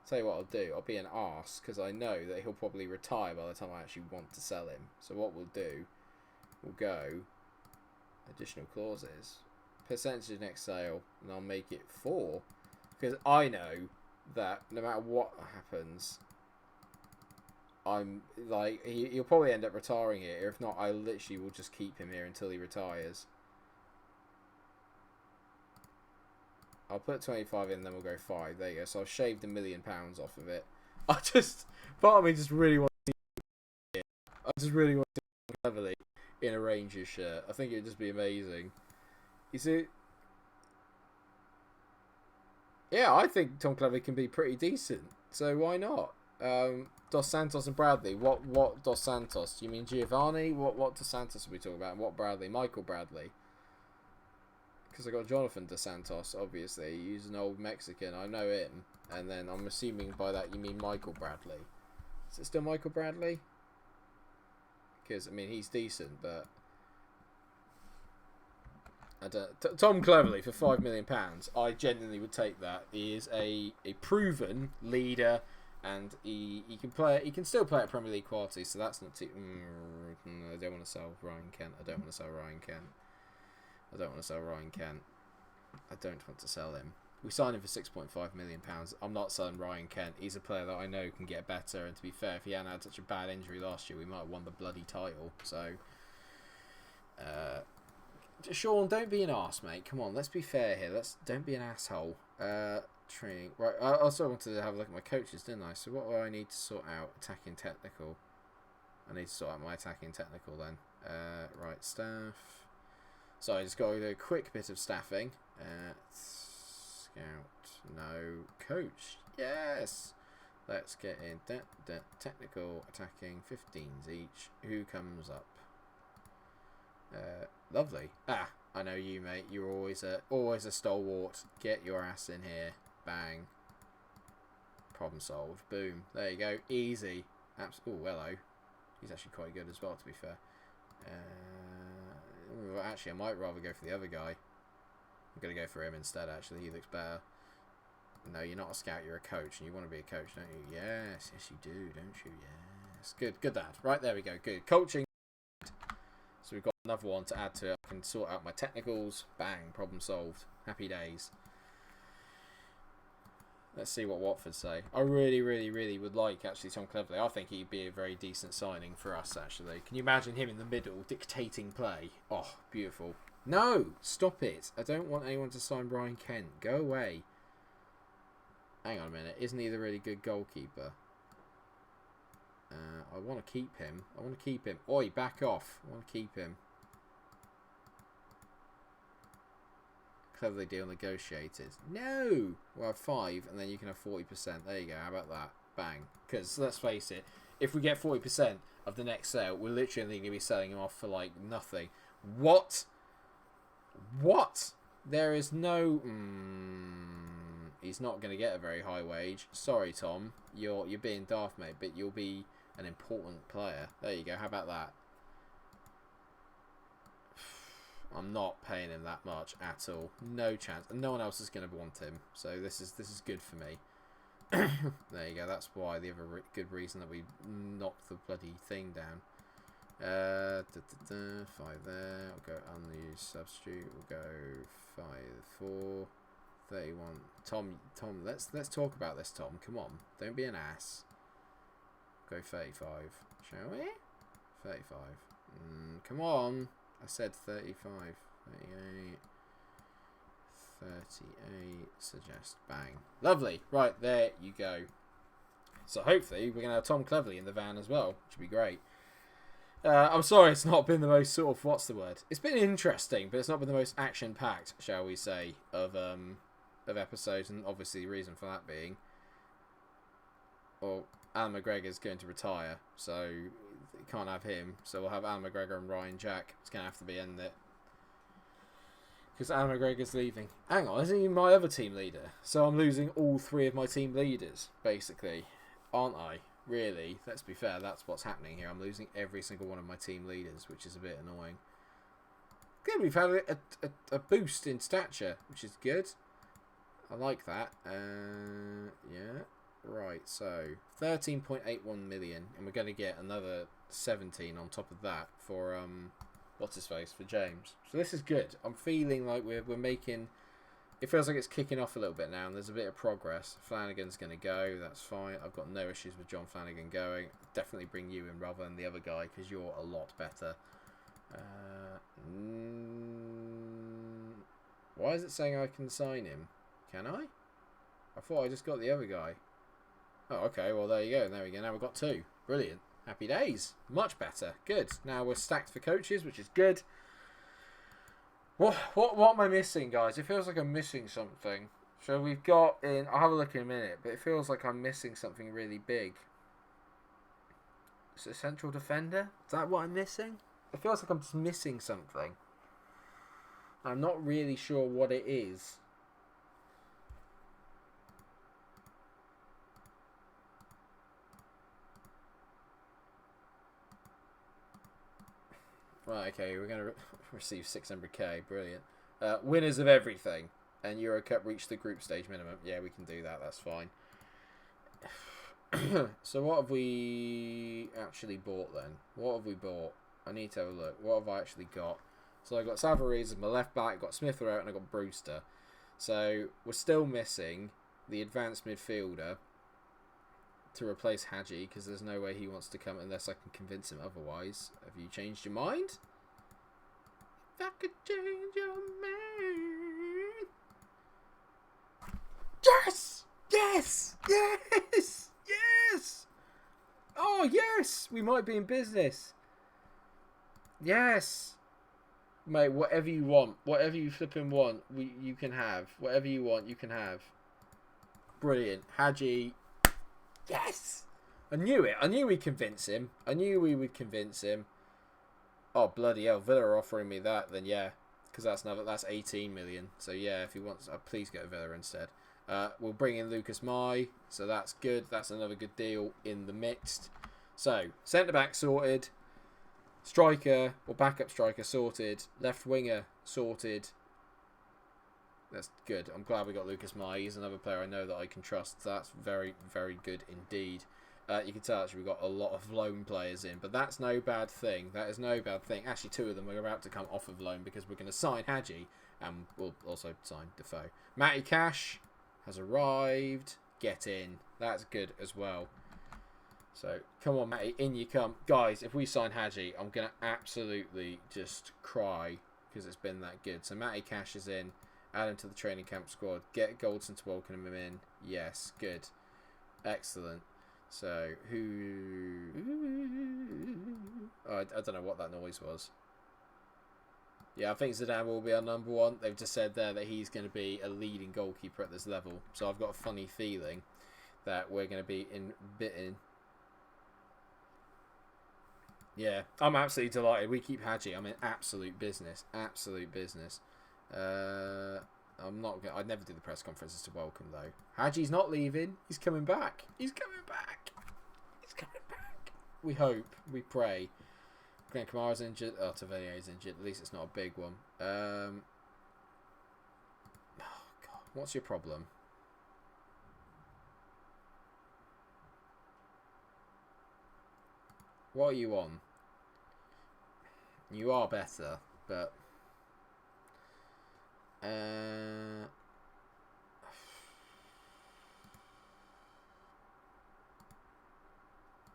Tell you what I'll do. I'll be an arse because I know that he'll probably retire by the time I actually want to sell him. So what we'll do, we'll go additional clauses, percentage of next sale, and I'll make it 4 because I know that no matter what happens, I'm like he'll probably end up retiring here. If not, I literally will just keep him here until he retires. I'll put 25 in, then we'll go 5. There you go. So I've shaved £1 million off of it. Part of me just really wants to see it. I just really want to see him cleverly in a Rangers shirt. I think it'd just be amazing. You see? Yeah, I think Tom Cleverley can be pretty decent. So why not? Dos Santos and Bradley. What Dos Santos? Do you mean Giovanni? What Dos Santos are we talking about? And what Bradley? Michael Bradley. Because I got Jonathan Dos Santos, obviously. He's an old Mexican. I know him. And then I'm assuming by that you mean Michael Bradley. Is it still Michael Bradley? Because, I mean, he's decent, but... I don't... Tom Cleverley for £5 million. I genuinely would take that. He is a proven leader, and he can play. He can still play at Premier League quality, so that's not too... I don't want to sell Ryan Kent. I don't want to sell Ryan Kent. I don't want to sell Ryan Kent. I don't want to sell him. We signed him for £6.5 million. I'm not selling Ryan Kent. He's a player that I know can get better. And to be fair, if he hadn't had such a bad injury last year, we might have won the bloody title. So, Sean, don't be an arse, mate. Come on, let's be fair here. Don't be an asshole. Training. Right, I also wanted to have a look at my coaches, didn't I? So what do I need to sort out? Attacking technical. I need to sort out my attacking technical then. Right, staff. So I just got to do a quick bit of staffing. Scout, no. Coach, yes. Let's get in. Technical, attacking, 15s each. Who comes up? Lovely. I know you, mate. You're always a stalwart. Get your ass in here. Bang. Problem solved. Boom. There you go. Easy. Oh, hello. He's actually quite good as well, to be fair. Actually, I might rather go for the other guy. I'm going to go for him instead, actually. He looks better. No, you're not a scout, you're a coach, and you want to be a coach, don't you? Yes, yes you do, don't you? Yes. Good lad. Right, there we go. Good. Coaching. So we've got another one to add to it. I can sort out my technicals. Bang, problem solved. Happy days. Let's see what Watford say. I really would like, actually, Tom Cleverley. I think he'd be a very decent signing for us, actually. Can you imagine him in the middle, dictating play? Oh, beautiful. No! Stop it. I don't want anyone to sign Brian Kent. Go away. Hang on a minute. Isn't he the really good goalkeeper? I want to keep him. Oi, back off. I want to keep him. Cleverly deal negotiated. No! We'll have 5 and then you can have 40%. There you go. How about that? Bang. Because let's face it, if we get 40% of the next sale, we're literally going to be selling him off for like nothing. What? There is no... he's not going to get a very high wage. Sorry, Tom. You're being daft, mate, but you'll be an important player. There you go. How about that? I'm not paying him that much at all. No chance. And no one else is going to want him. So this is good for me. There you go. That's why the other good reason that we knocked the bloody thing down. 5 there. We'll go unused substitute. We'll go 5, 4, 31. Tom, let's talk about this, Tom. Come on. Don't be an ass. Go 35. Shall we? 35. Come on. I said 35, 38, 38, suggest, bang. Lovely. Right, there you go. So hopefully we're going to have Tom Cleverley in the van as well, which would be great. I'm sorry it's not been the most sort of, what's the word? It's been interesting, but it's not been the most action-packed, shall we say, of episodes, and obviously the reason for that being, well, Alan McGregor's going to retire, so... You can't have him, so we'll have Alan McGregor and Ryan Jack. It's going to have to be, isn't it? Because Alan McGregor's leaving. Hang on, isn't he my other team leader? So I'm losing all 3 of my team leaders, basically. Aren't I? Really? Let's be fair, that's what's happening here. I'm losing every single one of my team leaders, which is a bit annoying. Good, we've had a boost in stature, which is good. I like that. Yeah. Right, so 13.81 million, and we're going to get another 17 on top of that for what's his face, for James. So this is good. I'm feeling like we're making. It feels like it's kicking off a little bit now, and there's a bit of progress. Flanagan's going to go. That's fine. I've got no issues with John Flanagan going. Definitely bring you in rather than the other guy because you're a lot better. Why is it saying I can sign him? Can I? I thought I just got the other guy. Oh, okay. Well, there you go. There we go. Now we've got 2. Brilliant. Happy days. Much better. Good. Now we're stacked for coaches, which is good. What am I missing, guys? It feels like I'm missing something. So we've got in. I'll have a look in a minute, but it feels like I'm missing something really big. Is it a central defender? Is that what I'm missing? It feels like I'm just missing something. I'm not really sure what it is. Right, okay, we're going to receive 600k. Brilliant. Winners of everything. And Euro Cup reached the group stage minimum. Yeah, we can do that. That's fine. So what have we actually bought then? What have we bought? I need to have a look. What have I actually got? So I got Savarese as my left back, got Smith out, and I got Brewster. So we're still missing the advanced midfielder to replace Hadji because there's no way he wants to come unless I can convince him otherwise. Have you changed your mind? If I could change your mind. Yes! Yes! Yes! Yes! Oh, yes! We might be in business. Yes! Mate, whatever you want. Whatever you flipping want, you can have. Whatever you want, you can have. Brilliant. Hadji. Yes! I knew it. I knew we'd convince him. I knew we would convince him. Oh, bloody hell. Villa are offering me that, then yeah. Because that's 18 million. So yeah, if he wants, please get a Villa instead. We'll bring in Lucas Mai. So that's good. That's another good deal in the mixed. So, centre-back sorted. Striker, or backup striker, sorted. Left winger, sorted. That's good. I'm glad we got Lucas Mai. He's another player I know that I can trust. That's very, very good indeed. You can tell actually we've got a lot of loan players in, but that's no bad thing. That is no bad thing. Actually, 2 of them are about to come off of loan because we're going to sign Hadji, and we'll also sign Defoe. Matty Cash has arrived. Get in. That's good as well. So, come on, Matty, in you come. Guys, if we sign Hadji, I'm going to absolutely just cry because it's been that good. So, Matty Cash is in. Add him to the training camp squad. Get Goldson to welcome him in. Yes, good. Excellent. So, who... Oh, I don't know what that noise was. Yeah, I think Zidane will be our number 1. They've just said there that he's going to be a leading goalkeeper at this level. So, I've got a funny feeling that we're going to be bitten. Yeah, I'm absolutely delighted. We keep Hadji. I'm in absolute business. Absolute business. I'm not going. I'd never do the press conferences to welcome though. Hadji's not leaving. He's coming back. He's coming back. He's coming back. We hope. We pray. Glenn Kamara's injured. Oh, Tavernier's injured. At least it's not a big one. Oh God, what's your problem? What are you on? You are better, but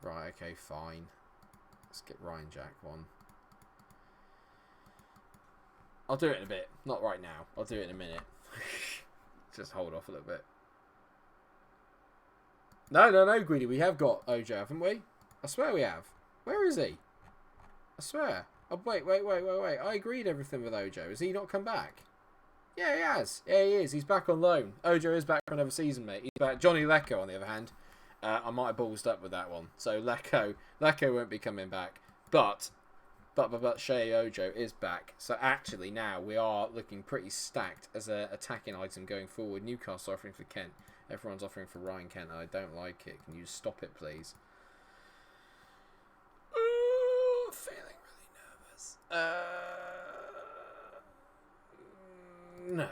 right, okay, fine. Let's get Ryan Jack one. I'll do it in a bit. Not right now. I'll do it in a minute. Just hold off a little bit. No, Greedy. We have got Ojo, haven't we? I swear we have. Where is he? I swear. Oh, wait. I agreed everything with Ojo. Has he not come back? Yeah, he has. Yeah, he is. He's back on loan. Ojo is back for another season, mate. He's back. Johnny Lecco, on the other hand, I might have ballsed up with that one. So Lecco won't be coming back. But Shea Ojo is back. So actually now we are looking pretty stacked as an attacking item going forward. Newcastle offering for Kent. Everyone's offering for Ryan Kent, and I don't like it. Can you stop it, please? Ooh, feeling really nervous. No.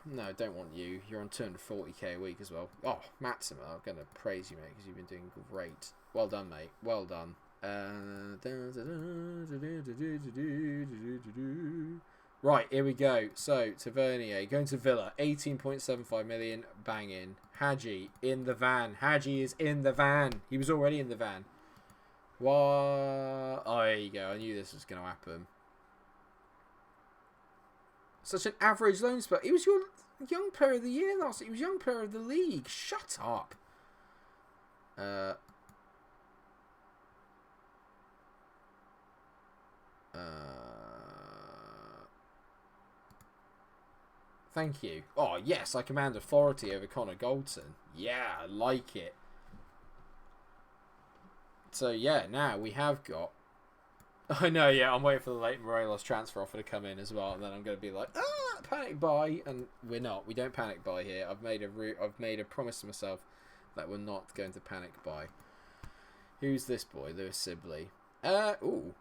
No, don't want you. You're on 240k a week as well. Oh, Maxima, I'm going to praise you, mate, because you've been doing great. Well done, mate. Well done. Right, here we go. So, Tavernier going to Villa, 18.75 million, banging. Hadji in the van. Hadji is in the van. He was already in the van. What? Oh, there you go. I knew this was going to happen. Such an average loan spell. He was your young player of the year last year. He was young player of the league. Shut up. Thank you. Oh, yes, I command authority over Connor Goldson. Yeah, I like it. So, yeah, now we have got... I know, yeah, I'm waiting for the late Morelos transfer offer to come in as well, and then I'm going to be like, panic buy, and we're not. We don't panic buy here. I've made a promise to myself that we're not going to panic buy. Who's this boy? Lewis Sibley. Ooh.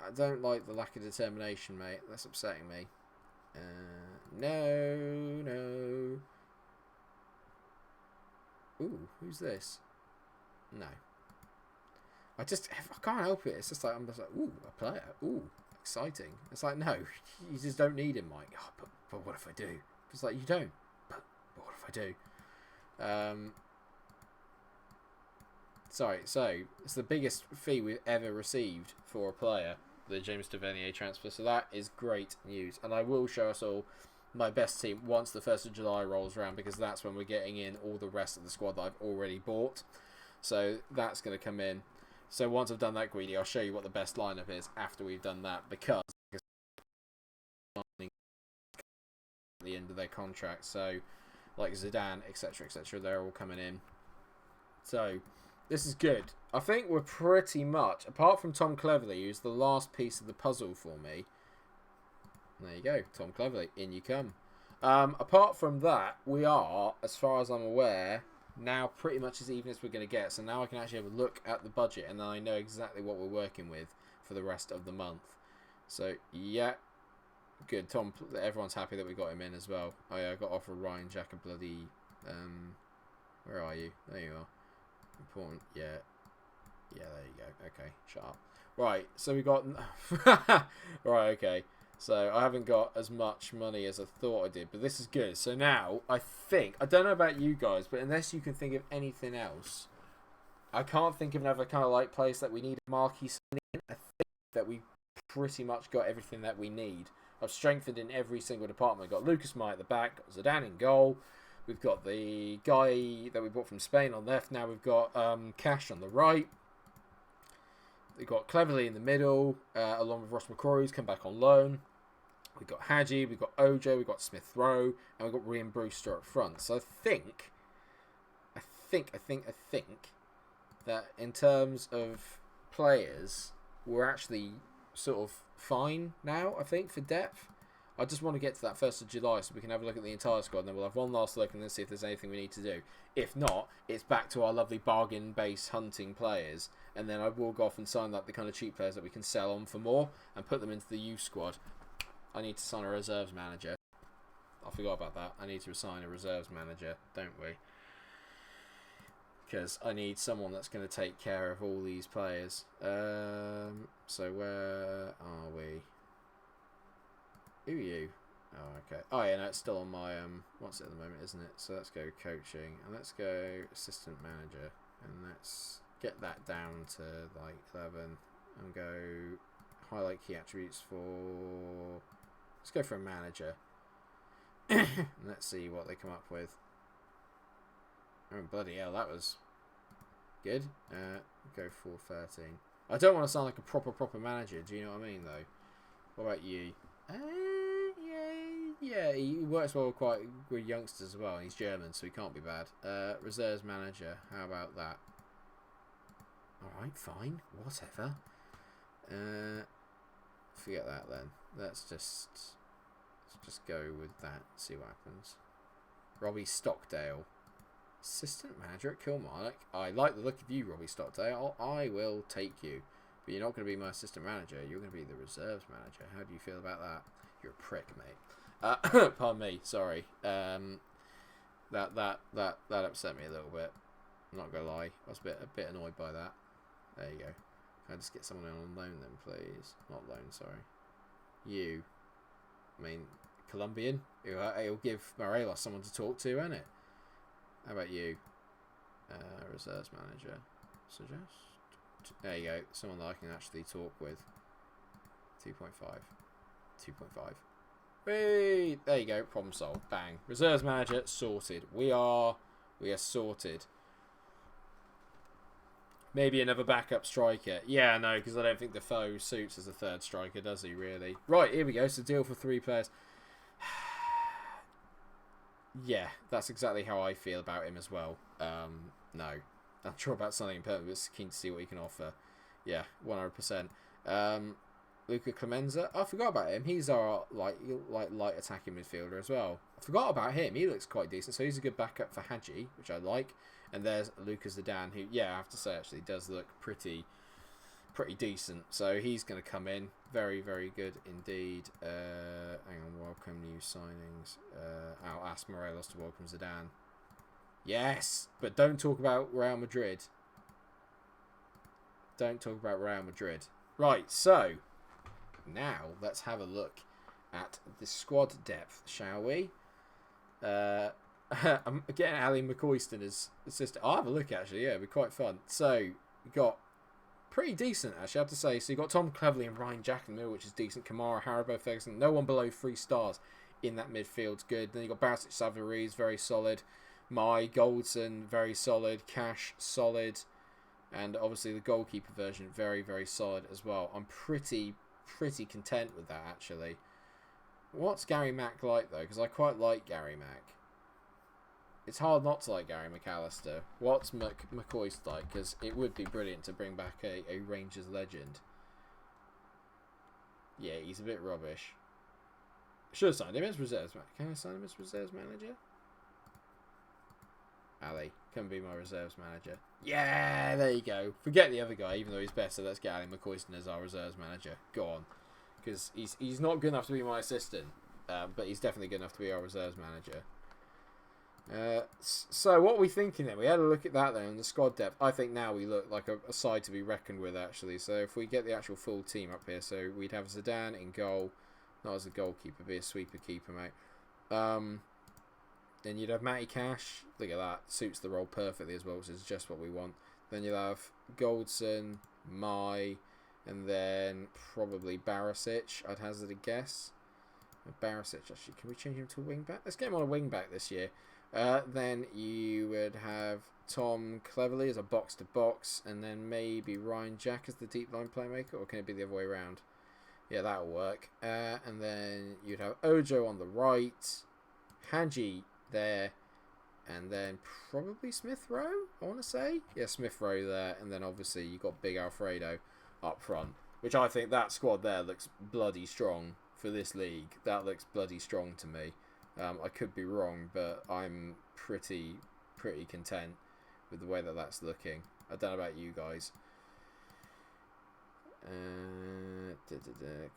I don't like the lack of determination, mate. That's upsetting me. No. Ooh, who's this? No. I can't help it. It's just like, I'm just like, ooh, a player. Ooh, exciting. It's like, no, you just don't need him, Mike. Oh, but what if I do? It's like, you don't. But what if I do? Sorry, so it's the biggest fee we've ever received for a player, the James Tavernier transfer. So that is great news. And I will show us all my best team once the 1st of July rolls around, because that's when we're getting in all the rest of the squad that I've already bought. So that's going to come in. So once I've done that, Greedy, I'll show you what the best lineup is after we've done that, because at the end of their contract. So like Zidane, etc., they're all coming in. So this is good. I think we're pretty much, apart from Tom Cleverley, who's the last piece of the puzzle for me. There you go, Tom Cleverley, in you come. Apart from that, we are, as far as I'm aware, now pretty much as even as we're going to get. So now I can actually have a look at the budget, and then I know exactly what we're working with for the rest of the month. So, yeah, good. Tom, everyone's happy that we got him in as well. Oh, yeah, I got offer Ryan Jack a bloody... where are you? There you are. Important, yeah. Yeah, there you go. Okay, shut up. Right, so we got... right, okay. So I haven't got as much money as I thought I did, but this is good. So now, I think... I don't know about you guys, but unless you can think of anything else, I can't think of another kind of like place that we need a marquee signing in. I think that we pretty much got everything that we need. I've strengthened in every single department. We've got Lucas Meyer at the back, got Zidane in goal. We've got the guy that we bought from Spain on left. Now we've got Cash on the right. We've got Cleverley in the middle, along with Ross Mccrory, who's come back on loan. We've got Hadji, we've got Ojo, we've got Smith Rowe, and we've got Ryan Brewster up front. So I think that in terms of players, we're actually sort of fine now, I think, for depth. I just want to get to that 1st of July so we can have a look at the entire squad, and then we'll have one last look and then see if there's anything we need to do. If not, it's back to our lovely bargain-based hunting players, and then I will go off and sign like the kind of cheap players that we can sell on for more and put them into the youth squad. I need to sign a reserves manager. I forgot about that. I need to assign a reserves manager, don't we? Because I need someone that's going to take care of all these players. So where are we? Who are you? Oh, okay. Oh, yeah, no, it's still on my, what's it at the moment, isn't it? So let's go coaching, and let's go assistant manager, and let's get that down to, like, 11, and go highlight key attributes for, let's go for a manager. And let's see what they come up with. Oh, bloody hell, that was good. Go for 13. I don't want to sound like a proper manager, do you know what I mean, though? What about you? Yeah, he works well with youngsters as well. He's German, so he can't be bad. Reserves manager, how about that? Alright, fine, whatever. Forget that then. Let's just go with that, see what happens. Robbie Stockdale, assistant manager at Kilmarnock. I like the look of you, Robbie Stockdale. I will take you. But you're not going to be my assistant manager. You're going to be the reserves manager. How do you feel about that? You're a prick, mate. Pardon me. Sorry. That upset me a little bit. I'm not gonna lie. I was a bit annoyed by that. There you go. Can I just get someone on loan then, please? Not loan, sorry. You. I mean, Colombian. It'll give Morelos someone to talk to, won't it? How about you? Reserves manager. Suggest. There you go. Someone that I can actually talk with. 2.5. 2.5. Hey, there you go. Problem solved. Bang. Reserves manager sorted. We are sorted. Maybe another backup striker. Yeah, no, because I don't think Defoe suits as a third striker, does he, really? Right, here we go. So deal for 3 players. Yeah, that's exactly how I feel about him as well. No. I'm sure about something impermanent, but keen to see what he can offer. Yeah, 100%. Luca Clemenza. I forgot about him. He's our light attacking midfielder as well. I forgot about him. He looks quite decent. So he's a good backup for Hadji, which I like. And there's Lucas Zidane, who, yeah, I have to say, actually does look pretty decent. So he's going to come in. Very, very good indeed. Hang on, welcome new signings. I'll ask Morelos to welcome Zidane. Yes, but don't talk about Real Madrid. Don't talk about Real Madrid. Right, so now let's have a look at the squad depth, shall we? I'm getting Ali McCoyston as assistant. I'll have a look, actually. Yeah, it'd be quite fun. So, we got pretty decent, actually, I have to say. So, you got Tom Cleverley and Ryan Jack in the middle, which is decent. Kamara, Haribo, Ferguson. No one below 3 stars in that midfield's good. Then you got Barisic, Savariz, very solid. Mai, Goldson, very solid. Cash, solid. And obviously the goalkeeper version, very, very solid as well. I'm pretty content with that, actually. What's Gary Mack like, though? Because I quite like Gary Mack. It's hard not to like Gary McAllister. What's McCoy's like? Because it would be brilliant to bring back a Rangers legend. Yeah, he's a bit rubbish. Should have signed him as reserves manager. Can I sign him as reserves manager? Ali, come be my reserves manager. Yeah, there you go. Forget the other guy, even though he's better. Let's get Ali McCoyston as our reserves manager. Go on. Because he's not good enough to be my assistant. But he's definitely good enough to be our reserves manager. So what are we thinking then? We had a look at that then, and the squad depth. I think now we look like a side to be reckoned with, actually. So if we get the actual full team up here, so we'd have Zidane in goal, not as a goalkeeper, be a sweeper keeper, mate. Then you'd have Matty Cash. Look at that, suits the role perfectly as well, which is just what we want. Then you'll have Goldson, Mai, and then probably Barisic. I'd hazard a guess. Barisic, actually, can we change him to a wing back? Let's get him on a wing back this year. Then you would have Tom Cleverley as a box-to-box, and then maybe Ryan Jack as the deep-line playmaker, or can it be the other way around? Yeah, that'll work. And then you'd have Ojo on the right, Hadji there, and then probably Smith Rowe, I want to say. Yeah, Smith Rowe there, and then obviously you got Big Alfredo up front, which I think that squad there looks bloody strong for this league. That looks bloody strong to me. I could be wrong, but I'm pretty content with the way that that's looking. I don't know about you guys.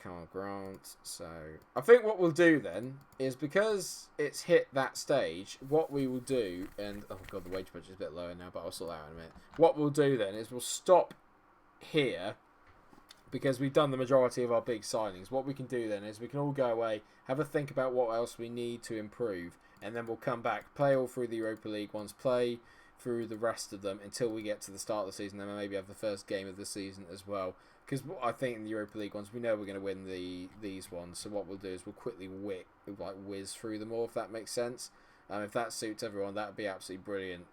Carl Grant. So I think what we'll do then is, because it's hit that stage, what we will do, and oh god, the wage budget is a bit lower now, but I'll sort that out in a minute. What we'll do then is we'll stop here, because we've done the majority of our big signings. What we can do then is we can all go away, have a think about what else we need to improve, and then we'll come back, play all through the Europa League ones, play through the rest of them until we get to the start of the season, then maybe have the first game of the season as well. Because I think in the Europa League ones, we know we're going to win these ones. So what we'll do is we'll quickly whiz through them all, if that makes sense. If that suits everyone, that would be absolutely brilliant.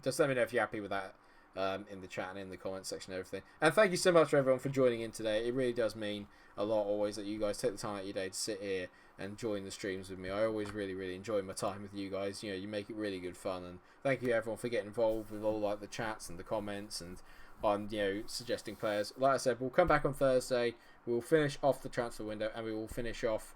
Just let me know if you're happy with that in the chat and in the comment section and everything. And thank you so much for everyone for joining in today. It really does mean a lot always that you guys take the time out of your day to sit here and join the streams with me. I always really enjoy my time with you guys. You know, you make it really good fun. And thank you everyone for getting involved with all like the chats and the comments and on, you know, suggesting players. Like I said, we'll come back on Thursday. We'll finish off the transfer window and we will finish off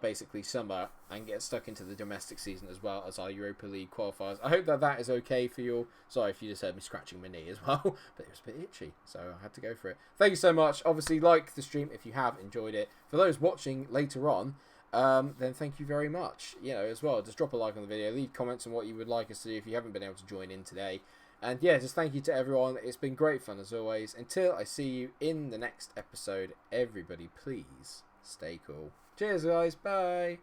basically summer and get stuck into the domestic season as well as our Europa League qualifiers. I hope that is okay for you all. Sorry if you just heard me scratching my knee as well, but it was a bit itchy, so I had to go for it. Thank you so much. Obviously, like the stream if you have enjoyed it. For those watching later on, then thank you very much. As well, just drop a like on the video, leave comments on what you would like us to do if you haven't been able to join in today. And yeah, just thank you to everyone. It's been great fun as always. Until I see you in the next episode, everybody please stay cool. Cheers guys, bye.